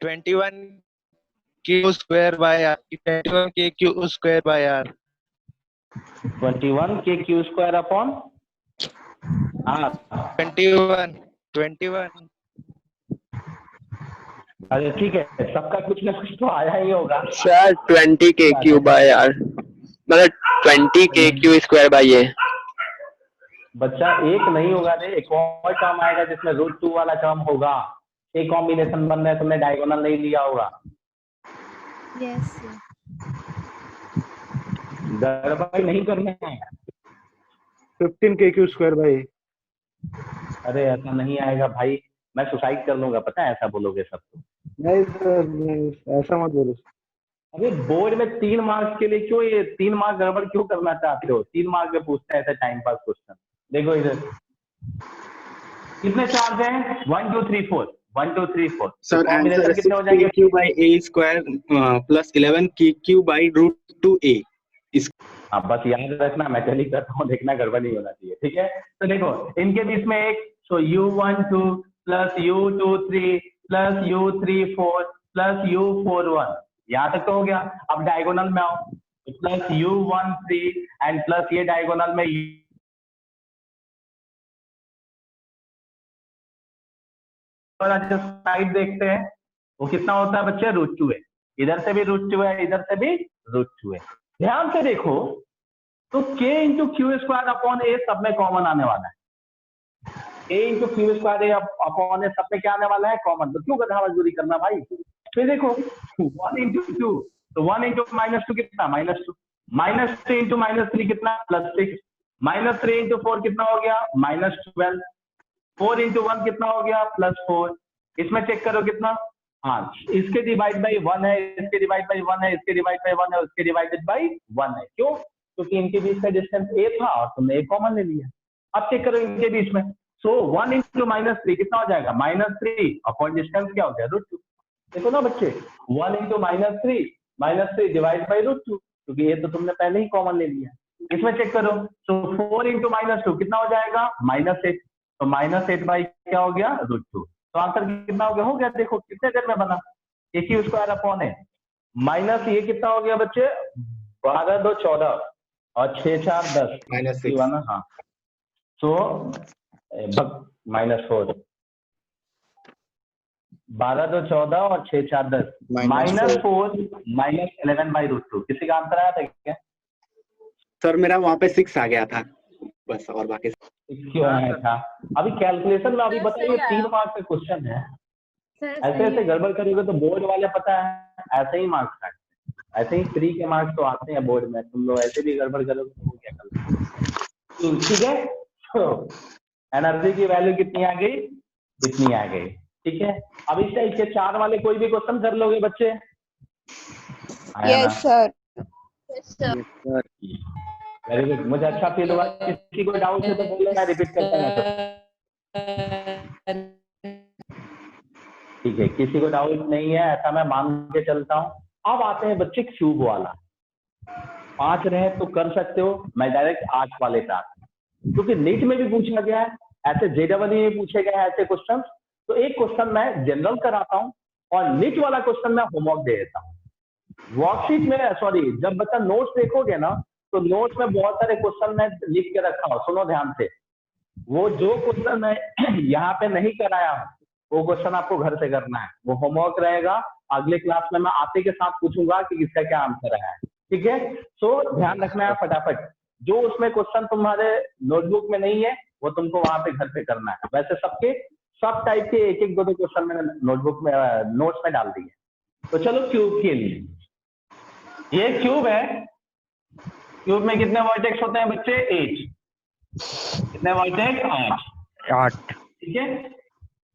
21 क्यू स्क्वायर बाय आर। 21 के क्यू स्क्वायर बाय आर। 21 के क्यू स्क्वायर अपॉन आर। 21 अरे ठीक है, सबका कुछ ना कुछ तो आया ही होगा। सर 20 के क्यू बाय आर, मतलब 20 के क्यू स्क्वायर बाय ए। बच्चा एक नहीं होगा रे, एक और टर्म आएगा जिसमें √2 वाला टर्म होगा। एक कॉम्बिनेशन बन रहा है, तुमने डायगोनल नहीं लिया होगा। यस। गड़बड़ी नहीं करना है। 15 KQ स्क्वायर बाय ए। अरे ऐसा नहीं आएगा भाई, मैं सुसाइड कर लूंगा, पता है ऐसा बोलोगे सब तो। नहीं सर, नहीं ऐसा मत बोलो। अरे बोर्ड में 3 मार्क्स के लिए क्यों ये 3 मार्क्स गड़बड़ क्यों करना चाहते हो? 3 मार्क्स में पूछते हैं ऐसे टाइम पास क्वेश्चन। देखो इधर कितने चार्ज हैं, 1 2 3 4 1 2 3 4। सर आंसर कितने हो जाएंगे, KQ बाय ए स्क्वायर प्लस 11 KQ बाय √2 ए। हाँ बस याद रखना, मैं चली करता हूँ, देखना गड़बड़ नहीं होना चाहिए। ठीक है, तो देखो इनके बीच में एक, सो U1 2 plus U2 3 plus U3 4 plus U4 1, यहाँ तक तो हो गया। अब डायगोनल में आओ, प्लस U1 3 एंड प्लस ये डायगोनल में साइड देखते हैं वो कितना होता है बच्चे, √2 है। इधर से भी √2 है, इधर से भी √2 है। ध्यान से देखो तो k into q square upon a सब में कॉमन आने वाला है। a into q square a upon a सब में क्या आने वाला है, कॉमन। तो क्यों गधा मजदूरी करना भाई। फिर देखो 1 इंटू 2, तो 1 इंटू -2 कितना, -2 -3 इंटू -3 कितना, +6 -3 इंटू 4 कितना हो गया, -12 4 इंटू 1 कितना हो गया, +4। इसमें चेक करो कितना, हाँ इसके डिवाइड बाई 1 है, इसके डिवाइड बाई 1 है, इसके डिवाइड बाई 1 है, उसके डिवाइडेड बाई 1 है। क्यों, क्योंकि इनके बीच का डिस्टेंस a था और तुमने a कॉमन ले लिया। अब चेक करो इनके बीच में, सो 1 इंटू -3 कितना हो जाएगा -3 अपॉन डिस्टेंस क्या हो गया √2। देखो ना बच्चे 1 इंटू -3 डिवाइड बाई √2, क्योंकि ये तो तुमने पहले ही कॉमन ले लिया। इसमें चेक करो, सो 4 इंटू -2 कितना हो जाएगा -8, तो -8 बाई क्या हो गया √2। तो आंसर कितना हो गया देखो कितने देर में बना, AQ² अपॉन है माइनस ये कितना हो गया बच्चे 12 2 14 और 6 4 10 -6 ना। हाँ तो -4 12 2 14 और 6 4 10 -4 -11 बाई √2। किसी का आंसर आया था क्या? सर मेरा वहाँ पे 6 आ गया था बस, और बाकी क्यों आया था? अभी कैलकुलेशन में अभी बताइए 3 मार्क्स का क्वेश्चन है, ऐसे ऐसे गड़बड़ करोगे तो बोर्ड वाले पता है ऐसे ही मार्क्स काटते हैं, ऐसे ही 3 के मार्क्स तो आते हैं बोर्ड में, तुम लोग ऐसे भी गड़बड़ करोगे तो क्या करोगे? ठीक है, तो एनर्जी की वैल्यू कितनी आ गई, इतनी आ गई। ठीक है, अब इस टाइप के 4 वाले कोई भी क्वेश्चन कर लोगे बच्चे? Yes sir. वेरी गुड, मुझे अच्छा फील हुआ। किसी को डाउट है तो बोलो, मैं रिपीट करता हूँ। ठीक है, किसी को डाउट नहीं है ऐसा मैं मान के चलता हूँ। अब आते हैं बच्चे क्यूब वाला। 5 रहे तो कर सकते हो, मैं डायरेक्ट 8 वाले पे आता हूँ, क्योंकि नीट में भी पूछा गया है, ऐसे JEE में पूछे गए हैं ऐसे क्वेश्चन। तो एक क्वेश्चन मैं जनरल कराता हूँ और नीट वाला क्वेश्चन मैं होमवर्क दे देता हूँ। वर्कशीट में सॉरी, जब बच्चा नोट्स देखोगे ना तो नोट्स में बहुत सारे क्वेश्चन मैं लिख के रखा हूँ, सुनो ध्यान से। वो जो क्वेश्चन मैं यहाँ पे नहीं कराया हूँ वो क्वेश्चन आपको घर से करना है, वो होमवर्क रहेगा। अगले क्लास में मैं आते के साथ पूछूंगा कि किसका क्या आंसर है। ठीक है, तो ध्यान रखना है फटाफट, जो उसमें क्वेश्चन तुम्हारे नोटबुक में नहीं है वो तुमको वहां पे घर पे करना है। वैसे सबके सब टाइप के 1-1 2-2 क्वेश्चन मैंने नोटबुक में नोट्स में डाल दिए। तो चलो क्यूब के लिए, ये क्यूब है, क्यूब में कितने वर्टेक्स होते हैं बच्चे? 8। कितने वर्टेक्स? 8। ठीक है,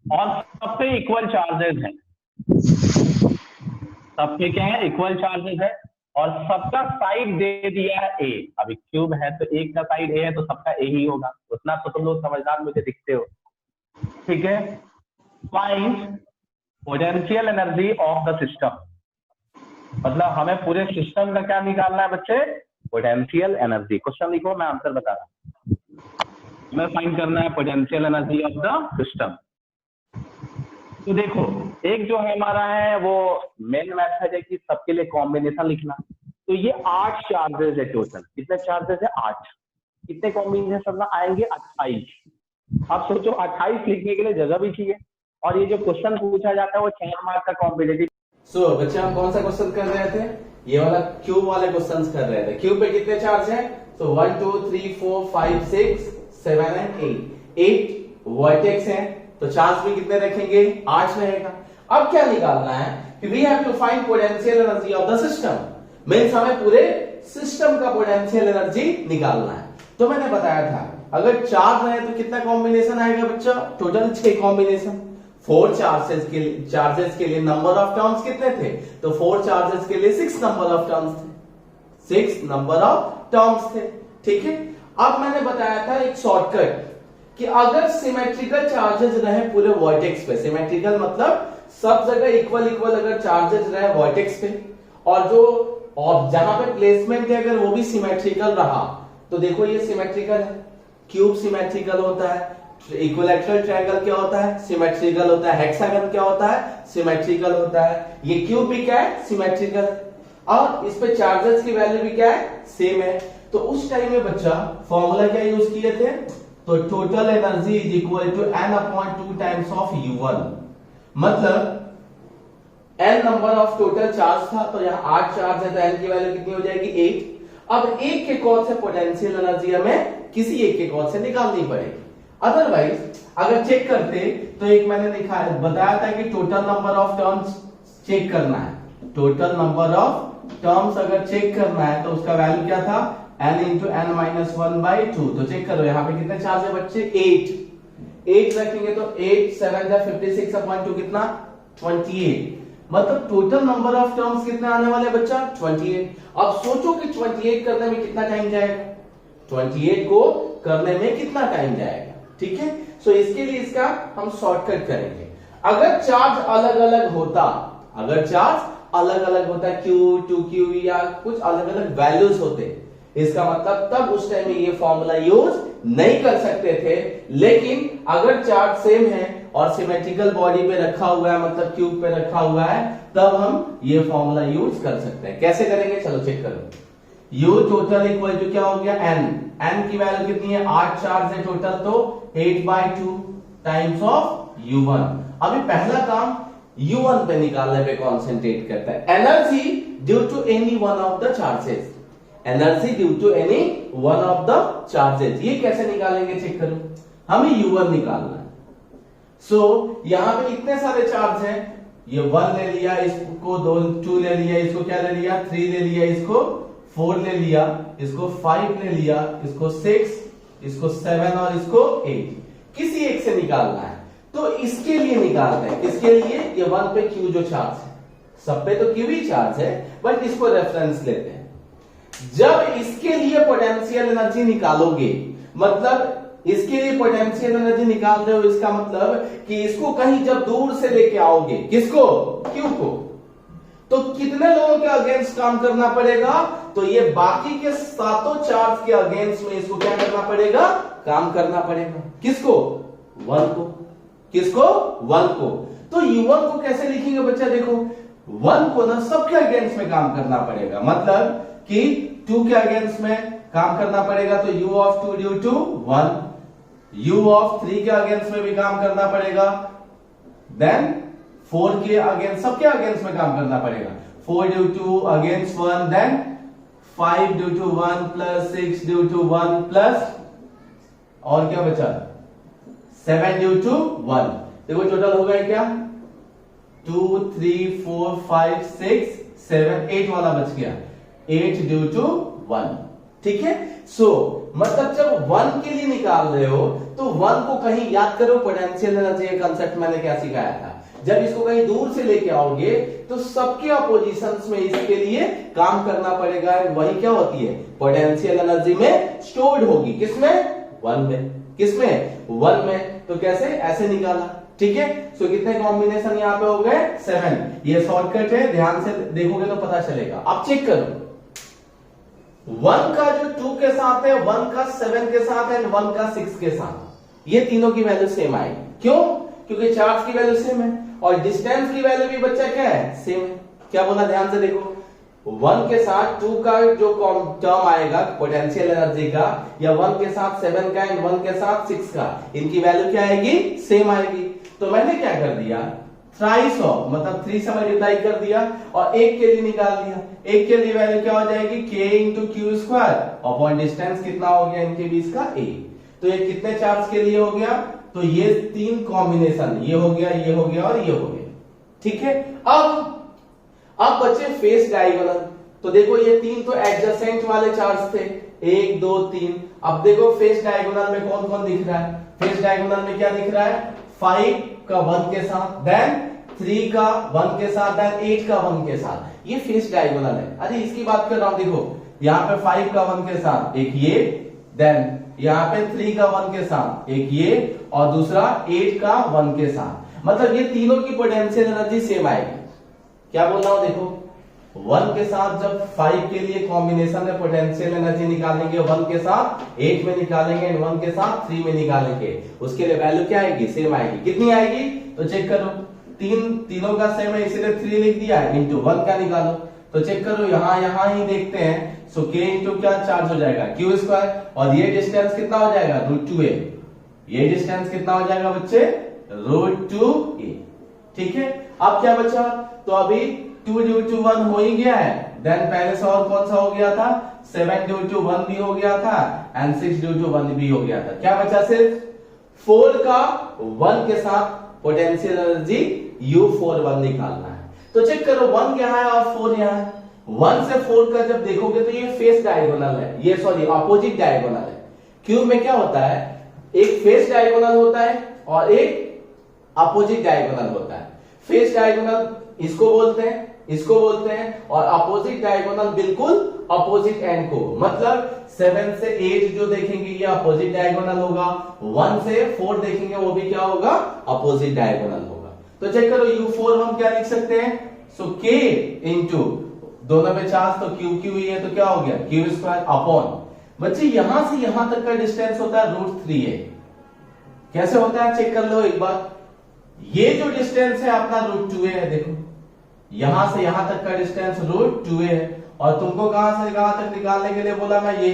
और सब पे इक्वल चार्जेस है, सब पे क्या है इक्वल चार्जेस है, और सबका साइड दे दिया है A। अभी क्यूब है तो एक का साइड A है तो सबका A ही होगा, उतना तो तुम लोग समझदार मुझे दिखते हो। ठीक है, find potential energy of the system, मतलब हमें पूरे सिस्टम का क्या निकालना है बच्चे? Potential energy. क्वेश्चन लिखो, मैं आंसर बता रहा हूँ। हमें फाइंड करना है potential energy of the system. तो देखो, एक जो है हमारा है वो मेन मेथड है कि सबके लिए कॉम्बिनेशन लिखना। तो ये 8 चार्जेस है टोटल। कितने चार्जेस है? 8। कितने कॉम्बिनेशन आएंगे? 28। अब सोचो 28 लिखने के लिए जगह भी चाहिए, और ये जो क्वेश्चन पूछा जाता है वो 4 मार्क का कॉम्पिटिटिव। सो बच्चे हम कौन सा क्वेश्चन कर रहे थे? ये वाला क्यूब वाले क्वेश्चंस कर रहे थे। क्यूब पे कितने चार्ज हैं? तो 1 2 3 4 5 6 7 एंड 8 वर्टेक्स हैं, तो चार्ज भी कितने रखेंगे? 8 रहेगा। अब क्या निकालना है कि we have to find potential energy of the system, means हमें पूरे सिस्टम का पोटेंशियल एनर्जी निकालना है। तो मैंने बताया था अगर चार्ज रहे तो कितना कॉम्बिनेशन आएगा बच्चा? Total 6 combination. 4 चार्जेस के लिए नंबर ऑफ टर्म्स कितने थे? तो 4 चार्जेस के लिए 6 नंबर ऑफ टर्म्स थे, 6 नंबर ऑफ टर्म्स थे। ठीक है, अब मैंने बताया था एक शॉर्टकट कि अगर सिमेट्रिकल चार्जेस रहे पूरे वर्टेक्स पे, सिमेट्रिकल मतलब सब जगह इक्वल अगर चार्जेस रहे वर्टेक्स पे, और जो और जहां पे प्लेसमेंट है अगर वो भी सिमेट्रिकल रहा, तो देखो ये सिमेट्रिकल है, क्यूब सिमेट्रिकल होता है, इक्विलैटरल ट्रायंगल क्या होता है? सिमेट्रिकल होता है, हेक्सागन क्या होता है? सिमेट्रिकल होता है। ये क्यूब भी क्या है? सिमेट्रिकल। और इस पे चार्जेस की वैल्यू भी क्या है? सेम है। तो उस टाइम में बच्चा फॉर्मूला क्या यूज किए थे? तो total energy is equal to n/2 times of U1, मतलब n number of total charge था, तो यहाँ 8 चार्ज है तो n की वैल्यू कितनी हो जाएगी? 8। अब एक के कॉल से पोटेंशियल एनर्जी हमें किसी एक के कॉल से निकालनी पड़ेगी। अदरवाइज अगर चेक करते तो एक मैंने लिखा है, बताया था कि total number of terms check करना है। टोटल नंबर ऑफ टर्म्स अगर चेक करना है तो उसका वैल्यू क्या था? n into n minus 1/2। तो चेक करो यहाँ पे कितने चार्ज है बच्चे? 8 रखेंगे तो 8 7 जा 56/2 कितना? 28। मतलब टोटल नंबर ऑफ टर्म्स कितने आने वाले बच्चा? 28। अब सोचो कि 28 करने में कितना टाइम जाएगा? 28 को करने में कितना टाइम जाएगा? ठीक है। सो इसके लिए इसका हम शॉर्टकट करेंगे। अगर चार्ज अलग अलग होता, Q, 2Q या कुछ अलग अलग वैल्यूज होते, इसका मतलब तब उस टाइम में ये फॉर्मूला यूज नहीं कर सकते थे। लेकिन अगर चार्ज सेम है और सिमेट्रिकल बॉडी पे रखा हुआ है, मतलब क्यूब पे रखा हुआ है, तब हम ये फॉर्मूला यूज कर सकते हैं। कैसे करेंगे, चलो चेक करो। U टोटल इक्वल टू क्या हो गया, n की वैल्यू कितनी है, 8 चार्ज है टोटल, तो 8/2 टाइम्स ऑफ U1। अभी पहला काम U1 पे निकालने पे कॉन्सेंट्रेट करता है। Energy due to any one of the charges, energy due to any one of the charges, ये कैसे निकालेंगे चेक करो। हमें U1 निकालना है। सो यहां पे इतने सारे चार्ज हैं, ये 1 ले लिया, इसको 2 ले लिया, इसको क्या ले लिया 3 ले लिया, इसको 4 ले लिया, इसको 5 ले लिया, इसको 6, इसको 7 और इसको 8, किसी एक से निकालना है। तो इसके लिए निकालते हैं, किसके लिए, ये 1 पे Q जो चार्ज है, सब पे तो Q ही चार्ज है, बट इसको रेफरेंस लेते हैं। जब इसके लिए पोटेंशियल एनर्जी निकालोगे, मतलब इसके लिए पोटेंशियल एनर्जी निकाल रहे हो, इसका मतलब कि इसको कहीं जब दूर से लेके आओगे, किसको, Q को, तो कितने लोगों के अगेंस्ट काम करना पड़ेगा, तो ये बाकी के सातों चार्ज के अगेंस्ट में इसको क्या करना पड़ेगा, काम करना पड़ेगा। किसको, 1 को, किसको, 1 को। तो U1 को कैसे लिखेंगे बच्चा, देखो 1 को ना सबके अगेंस्ट में काम करना पड़ेगा, मतलब कि 2 के अगेंस्ट में काम करना पड़ेगा, तो U of 2 due to 1, U of 3 के अगेंस्ट में भी काम करना पड़ेगा, देन 4 के अगेंस्ट, सबके अगेंस्ट में काम करना पड़ेगा, 4 due to against 1, then 5 due to 1 plus 6 due to 1 plus और क्या बचा 7 ड्यू टू 1। देखो टोटल हो गया क्या, 2 3 4 5 6 7 8 वाला बच गया, 8 ड्यू टू 1, ठीक है। सो मतलब जब 1 के लिए निकाल रहे हो तो 1 को कहीं याद करो, पोटेंशियल एनर्जी का कांसेप्ट मैंने क्या सिखाया था, जब इसको कहीं दूर से लेके आओगे तो सबके अपोजिशंस में इसके लिए काम करना पड़ेगा, वही क्या होती है, पोटेंशियल एनर्जी में स्टोर्ड होगी, किसमें, 1 में, किसमें, 1 में। तो कैसे, ऐसे निकाला, ठीक है। सो कितने कॉम्बिनेशन यहां पे हो गए, 7। ये शॉर्टकट है, ध्यान से देखोगे तो पता चलेगा। अब चेक करो, 1 का जो 2 के साथ है, 1 का 7 के साथ है, 1 का 6 के साथ, ये तीनों की वैल्यू सेम आएगी। क्यों, क्योंकि चार्ज की वैल्यू सेम है और डिस्टेंस की वैल्यू भी बच्चा क्या है, सेम है। क्या बोला, ध्यान से देखो, 1 के साथ 2 का जो टर्म आएगा पोटेंशियल एनर्जी का, या 1 के साथ 7 का एंड 1 के साथ 6 का, इनकी वैल्यू क्या आएगी, सेम आएगी। तो मैंने क्या कर दिया, थ्राइस ऑफ, मतलब 3 से मल्टीप्लाई कर दिया और 1 के लिए निकाल दिया। 1 के लिए वैल्यू क्या हो जाएगी, k into q square upon distance कितना हो गया इनके बीच का, a। तो ये कितने चार्ज के लिए हो गया, तो ये 3 कॉम्बिनेशन, ये हो गया, ये हो गया और ये हो गया, ठीक है। अब बचे फेस डायगोनल, तो देखो ये 3 तो एडजेसेंट वाले चार्ज थे, 1 2 3। अब देखो फेस डायगोनल में कौन कौन दिख रहा है, फेस डायगोनल में क्या दिख रहा है, 5 का 1 के साथ, देन 3 का 1 के साथ, देन 8 का 1 के साथ, ये फेस डायगोनल है। अरे इसकी बात कर रहा हूं, देखो यहाँ पे 5 का 1 के साथ एक ये, देन यहाँ पे 3 का 1 के साथ एक ये, और दूसरा 8 का 1 के साथ, मतलब ये तीनों की पोटेंशियल एनर्जी सेम आएगी। क्या बोल रहा हूं, देखो 1 के साथ जब 5 के लिए कॉम्बिनेशन में पोटेंशियल एनर्जी निकालेंगे, 1 के साथ 8 में निकालेंगे, 1 के साथ 3 में निकालेंगे, उसके लिए वैल्यू क्या आएगी, सेम आएगी। कितनी आएगी, तो चेक करो, तीनों का सेम है इसलिए 3 लिख दिया है, इंटू 1 का निकालो, तो चेक करो यहां ही देखते हैं। सो k इंटू क्या चार्ज हो जाएगा, क्यू स्क्वायर, और ये डिस्टेंस कितना हो जाएगा, √2a। ये डिस्टेंस कितना हो जाएगा बच्चे, √2a, ठीक है। अब क्या बचा, तो अभी 2 ड्यू टू 1 हो ही गया है, देन पहले से और कौन सा हो गया था, 7 ड्यू टू 1 भी हो गया था, एंड 6 ड्यू टू 1 भी हो गया था। क्या बचा, सिर्फ 4 का 1 के साथ पोटेंशियल एनर्जी U41 निकालना है। तो चेक करो, 1 यहाँ है और 4 यहाँ है, 1 से 4 का जब देखोगे तो ये फेस डायगोनल है, ये सॉरी अपोजिट डायगोनल है। क्यूब में क्या होता है, एक फेस डायगोनल होता है और एक अपोजिट डायगोनल होता है। फेस डायगोनल इसको बोलते हैं इसको बोलते हैं, और अपोजिट डायगोनल बिल्कुल अपोजिट एंड को, मतलब 7 से 8 जो देखेंगे ये अपोजिट डायगोनल होगा, 1 से 4 देखेंगे वो भी क्या होगा, अपोजिट डायगोनल होगा। तो चेक करो U4 हम क्या लिख सकते हैं, सो K इंटू दोनों पे चार्ज तो Q Q ही है तो क्या हो गया Q स्क्वायर अपॉन, बच्चे यहां से यहां तक का डिस्टेंस होता है √3 है। कैसे होता है चेक कर लो एक बार, ये जो डिस्टेंस है अपना √2a है, देखो यहां से यहां तक का डिस्टेंस √2a है, और तुमको कहां से कहां तक निकालने के लिए बोला मैं ये,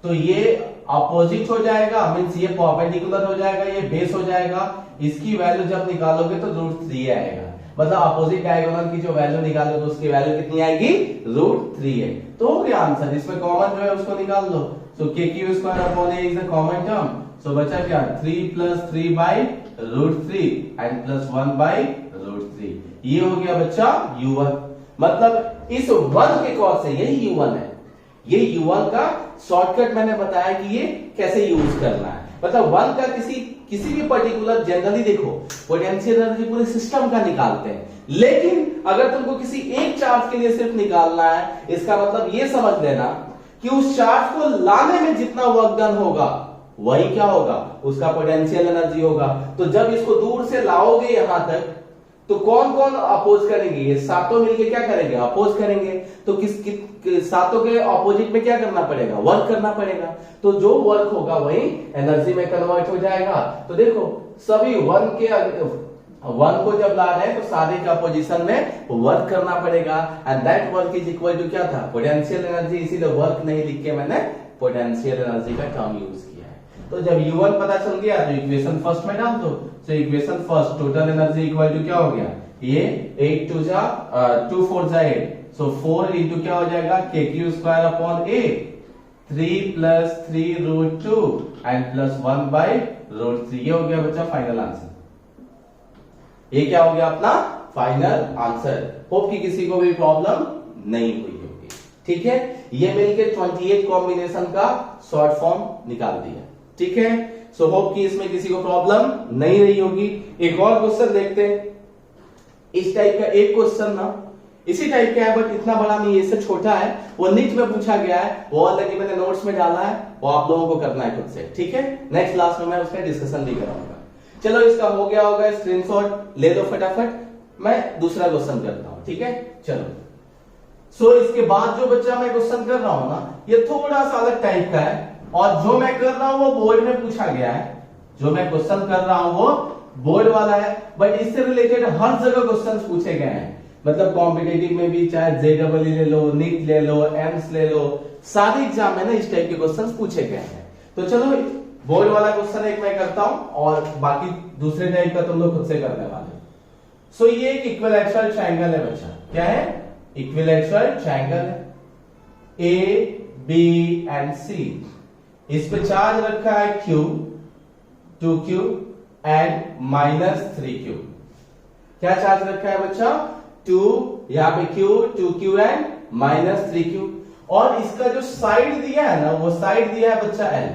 तो ये अपोजिट हो जाएगा, मींस ये परपेंडिकुलर हो जाएगा, ये बेस हो जाएगा, इसकी वैल्यू जब निकालोगे तो √3 आएगा, मतलब अपोजिट डायगोनल की जो वैल्यू निकालोगे तो उसकी वैल्यू कितनी आएगी √3 है। तो हो गया आंसर, इसमें कॉमन जो है उसको निकाल लो, so KQ square upon A is the common term, so बचा क्या 3 + 3 / √3 एंड +1 / √3, ये हो गया बच्चा U1। मतलब इस 1 के कॉस से यही U1 है, ये U1 का शॉर्टकट मैंने बताया कि ये कैसे यूज करना है, मतलब 1 का किसी भी पर्टिकुलर, जनरली देखो पोटेंशियल एनर्जी पूरे सिस्टम का निकालते हैं, लेकिन अगर तुमको किसी एक चार्ज के लिए सिर्फ निकालना है, इसका मतलब ये समझ लेना कि उस चार्ज को लाने में जितना वर्क डन होगा वही क्या होगा, उसका पोटेंशियल एनर्जी होगा। तो जब इसको दूर से लाओगे यहां तक तो कौन कौन अपोज करेंगे, ये सातों मिलके क्या करेंगे, अपोज करेंगे, तो सातों के अपोजिट में क्या करना पड़ेगा, वर्क करना पड़ेगा, तो जो वर्क होगा वही एनर्जी में कन्वर्ट हो जाएगा। तो देखो सभी 1 को जब ला रहे हैं तो सारे के अपोजिशन में वर्क करना पड़ेगा, and that work is equal to क्या था, पोटेंशियल एनर्जी, इसीलिए वर्क नहीं लिख के मैंने पोटेंशियल एनर्जी का टर्म यूज किया है। तो जब U1 पता चल गया तो इक्वेशन फर्स्ट में डाल दो, तो equation first total energy equal to क्या हो गया, ये 8 2 2 4 8, सो 4 इंटू क्या हो जाएगा KQ square upon A, 3 + 3 √2 and +1 / √3, ये हो गया बच्चा फाइनल आंसर। ये क्या हो गया अपना फाइनल आंसर। होप कि किसी को भी प्रॉब्लम नहीं हुई होगी, ठीक है। ये मिलके 28 कॉम्बिनेशन का शॉर्ट फॉर्म निकाल दिया, ठीक है। सो होप कि इसमें किसी को प्रॉब्लम नहीं रही होगी। एक और क्वेश्चन देखते हैं, इस टाइप का एक क्वेश्चन ना इसी टाइप का है, बट इतना बड़ा नहीं है, इससे छोटा है, वो नीट में पूछा गया है, वो ऑलरेडी मैंने नोट्स में डाला है, वो आप लोगों को करना है खुद से, ठीक है। नेक्स्ट क्लास में मैं उसका डिस्कशन भी कराऊंगा। चलो इसका हो गया होगा, स्क्रीनशॉट ले लो फटाफट, मैं दूसरा क्वेश्चन करता हूं, ठीक है। चलो सो इसके बाद जो बच्चा मैं क्वेश्चन कर रहा हूं ना, ये थोड़ा सा अलग टाइप का है, और जो मैं कर रहा हूं वो बोर्ड में पूछा गया है, जो मैं क्वेश्चन कर रहा हूं वो बोर्ड वाला है, बट इससे रिलेटेड हर जगह क्वेश्चन पूछे गए हैं, मतलब कॉम्पिटेटिव में भी, चाहे JEE ले लो, नीट ले लो, एम्स ले लो, सारे एग्जाम में ना इस टाइप के क्वेश्चन पूछे गए हैं। तो चलो बोर्ड वाला क्वेश्चन एक मैं करता हूं, और बाकी दूसरे टाइप का तुम लोग खुद से करने वाले। सो ये एक इक्विलैटरल ट्रायंगल है बच्चा, क्या है, इक्विलैटरल ट्रायंगल है, A, B एंड C। इस पे चार्ज रखा है Q, 2Q एंड -3Q। क्या चार्ज रखा है बच्चा, 2, यहां पे Q, 2Q एंड -3Q, और इसका जो साइड दिया है ना, वो साइड दिया है बच्चा L,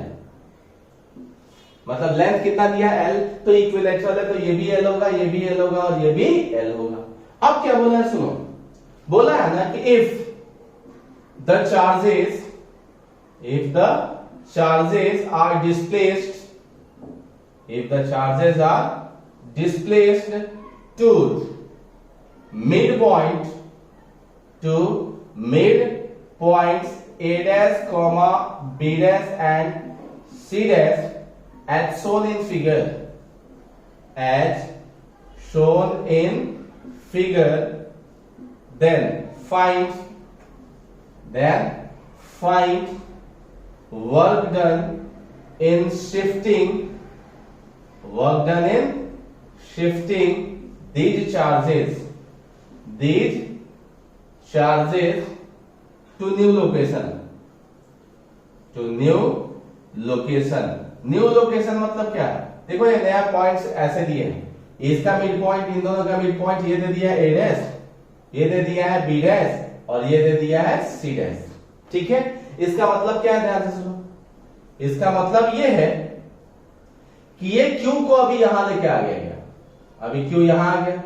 मतलब लेंथ कितना दिया है L, तो इक्विलैटरल है, तो ये भी L होगा, ये भी L होगा, और ये भी L होगा। अब क्या बोला है सुनो, बोला है ना कि if the charges are displaced to midpoints A dash, B dash and C dash as shown in figure, then find work done in shifting these charges to new location मतलब क्या, देखो ये नया पॉइंट्स ऐसे दिए हैं, इसका मिड पॉइंट, इन दोनों का मिड पॉइंट ये दे दिया है A डैश, ये दे दिया है B डैश, और ये दे दिया है C डैश, ठीक है। इसका मतलब क्या है, ध्यान से सुनो, इसका मतलब ये है कि ये Q को अभी यहां लेके आ गया, अभी Q यहां आ गया,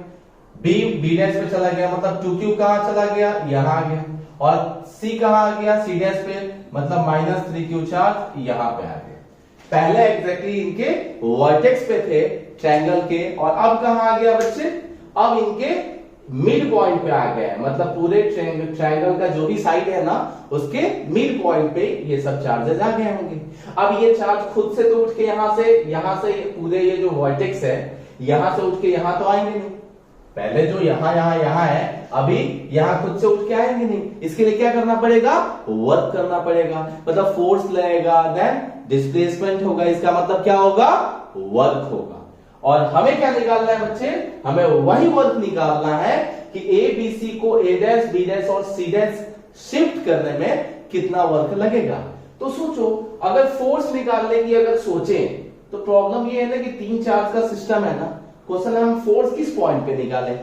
बी डैश पे चला गया, मतलब 2q कहां चला गया, यहां आ गया, और c कहां आ गया, c डैश पे, मतलब -3q चार्ज यहां पे आ गया। पहले एग्जैक्टली इनके वर्टेक्स पे थे ट्रायंगल के, और अब कहां आ गया बच्चे, अब इनके मिड पॉइंट पे आ गया है, मतलब पूरे ट्रायंगल का जो भी साइड है ना उसके मिड पॉइंट पे ये सब चार्जेस आ गए होंगे। अब ये चार्ज खुद से तो उठ के यहां से पूरे ये जो वर्टेक्स है यहां से उठ के यहां तो आएंगे नहीं, पहले जो यहां है अभी यहां खुद से उठ के आएंगे नहीं, इसके लिए क्या करना पड़ेगा, वर्क करना पड़ेगा, मतलब फोर्स लगेगा, देन डिस्प्लेसमेंट होगा, इसका मतलब क्या होगा, वर्क होगा। और हमें क्या निकालना है बच्चे, हमें वही वर्क निकालना है कि ए बी सी को ए डैश बी डैश और सी डैश शिफ्ट करने में कितना वर्क लगेगा। तो सोचो, अगर फोर्स निकालने की अगर सोचें तो प्रॉब्लम ये है ना कि 3 चार्ज का सिस्टम है ना, क्वेश्चन है हम फोर्स किस पॉइंट पे निकालें,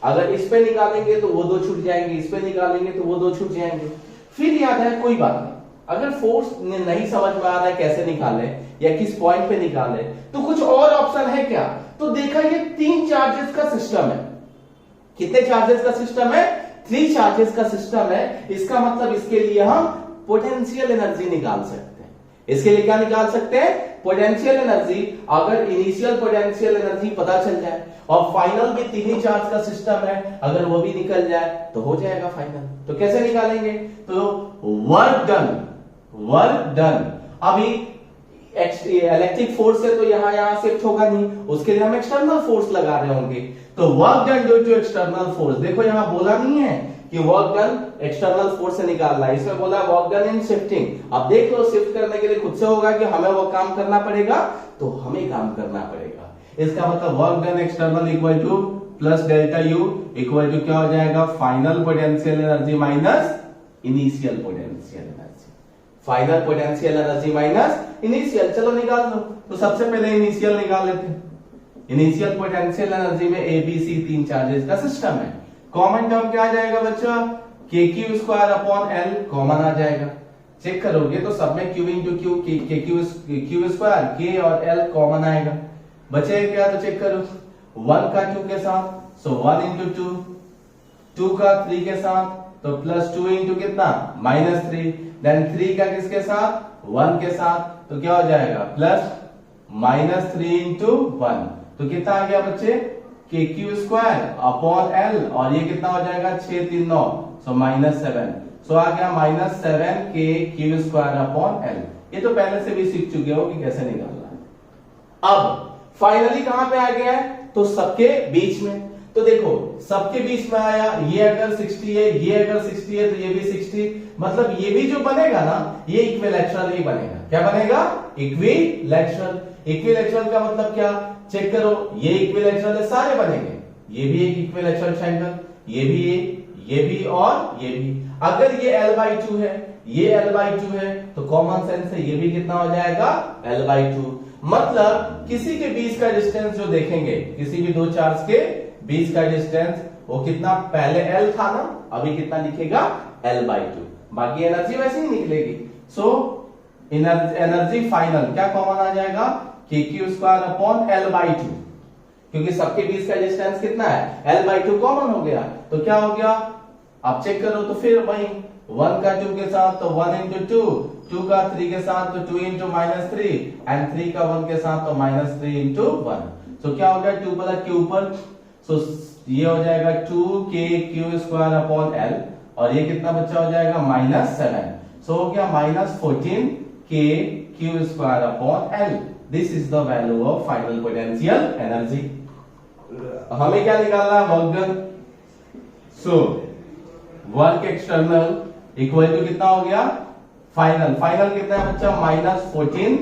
अगर इस पे निकालेंगे तो वो 2 छूट जाएंगे, इस पे निकालेंगे तो वो 2 छूट जाएंगे। फिर याद है कोई बात नहीं, अगर फोर्स नहीं समझ में आ रहा है कैसे निकाले या किस पॉइंट पे निकाले तो कुछ और ऑप्शन है क्या, तो देखा ये 3 चार्जेस का सिस्टम है। कितने चार्जेस का सिस्टम है, 3 चार्जेस का सिस्टम है। इसका मतलब इसके लिए हम पोटेंशियल एनर्जी निकाल सकते हैं। इसके लिए क्या निकाल सकते हैं, पोटेंशियल एनर्जी। अगर इनिशियल पोटेंशियल एनर्जी पता चल जाए और फाइनल भी 3 ही चार्ज का सिस्टम है, अगर वो भी निकल जाए तो हो जाएगा फाइनल। तो कैसे निकालेंगे, तो वर्क डन अभी इलेक्ट्रिक फोर्स से तो यहां शिफ्ट होगा नहीं, उसके लिए हम एक्सटर्नल फोर्स लगा रहे होंगे, तो work done due to external force. देखो यहां बोला नहीं है कि वर्क डन एक्सटर्नल फोर्स से निकालना है, इसमें बोला वर्क डन इन शिफ्टिंग। अब देख लो, शिफ्ट करने के लिए खुद से होगा कि हमें वो काम करना पड़ेगा, तो हमें काम करना पड़ेगा। इसका मतलब work done external equal to plus delta U equal to क्या हो जाएगा, final potential energy minus initial potential energy. Final potential energy minus initial, चलो निकाल लो। तो सबसे पहले इनिशियल निकाल लेते हैं। इनिशियल पोटेंशियल एनर्जी में ए बी सी 3 चार्जेस का सिस्टम है। कॉमन टर्म क्या आ जाएगा बच्चों, k Q square upon l common आ जाएगा। चेक करोगे तो सब में q into q, q square, k और एल कॉमन आएगा। बचेगा क्या, तो चेक करो, 1 का 2 के साथ, सो 1 इंटू 2, 2 का 3 के साथ, तो प्लस 2 इंटू कितना, -3, देन 3 का किसके साथ, 1 के साथ, तो क्या हो जाएगा प्लस -3 इंटू 1, तो कितना आ गया बच्चे, के क्यू स्क्वायर अपॉन एल, और ये कितना हो जाएगा 6 3 9, सो -7, सो आ गया -7 K Q square upon L. ये तो पहले से भी सीख चुके हो कि कैसे निकालना है। अब फाइनली कहां पे आ गया है, तो सबके बीच में। तो देखो सबके बीच में आया, ये अगर 60 है, ये अगर 60 है, तो ये भी 60, मतलब ये भी जो बनेगा ना, ये इक्विलैटरल ही बनेगा। क्या बनेगा, इक्विलैटरल। इक्विलैटरल का मतलब क्या, चेक करो, ये इक्विलैटरल है, सारे बनेंगे। ये भी एक इक्विलैटरल ट्रायंगल, ये भी और ये भी। अगर ये l/2 है, ये l/2 है, तो कॉमन सेंस से ये भी कितना हो जाएगा, l/2। मतलब किसी के बीच का डिस्टेंस जो देखेंगे, किसी भी 2 चार्ज के बीच का डिस्टेंस, वो कितना, पहले l था ना, अभी कितना दिखेगा, l/2। बाकी एनर्जी वैसे ही निकलेगी। सो एनर्जी फाइनल क्या कॉमन आ जाएगा, के क्यू स्क्वायर अपॉन l/2, क्योंकि सबके बीच का डिस्टेंस कितना है, l/2 कॉमन हो गया, तो क्या हो गया, आप चेक करो तो फिर वही 1 का 2 के साथ, तो 1 इंटू 2, 2 का 3 के साथ, तो 2 इंटू -3, एंड 3 का 1 के साथ, तो -3 इंटू 1। सो क्या हो गया, 2 वाला के ऊपर, सो ये हो जाएगा 2 के क्यू स्क्वायर अपॉन एल, और ये कितना बच्चा हो जाएगा, -7, सो हो गया -14 K Q square upon L. This is the value of final potential energy. हमें क्या निकालना है, work done. So work external equal to कितना हो गया, फाइनल कितना है बच्चा, -14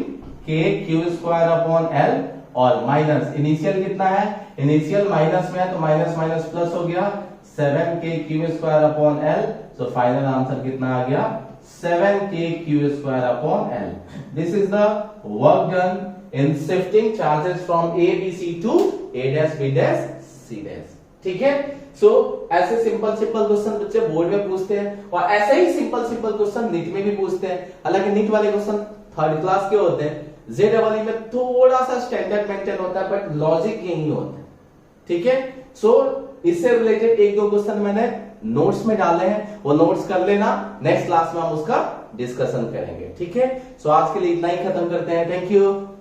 K Q square upon L, और माइनस इनिशियल कितना है, इनिशियल माइनस में है, तो माइनस माइनस प्लस हो गया, 7 K Q square upon L. So final answer कितना आ गया, 7 K Q square upon L. This is the work done in shifting charges from A B C to A dash B dash C dash. ठीक है, सो ऐसे simple question बच्चे board में पूछते हैं, और ऐसे ही सिंपल क्वेश्चन नीट में भी पूछते हैं। हालांकि नीट वाले क्वेश्चन 3rd क्लास के होते हैं, जेडबलई में थोड़ा सा स्टैंडर्ड मेंटेन होता है, बट लॉजिक यही होता है। ठीक है, सो इससे रिलेटेड एक दो क्वेश्चन मैंने नोट्स में डाले हैं, वो नोट्स कर लेना, नेक्स्ट क्लास में हम उसका डिस्कशन करेंगे। ठीक है, सो आज के लिए इतना ही खत्म करते हैं। Thank you.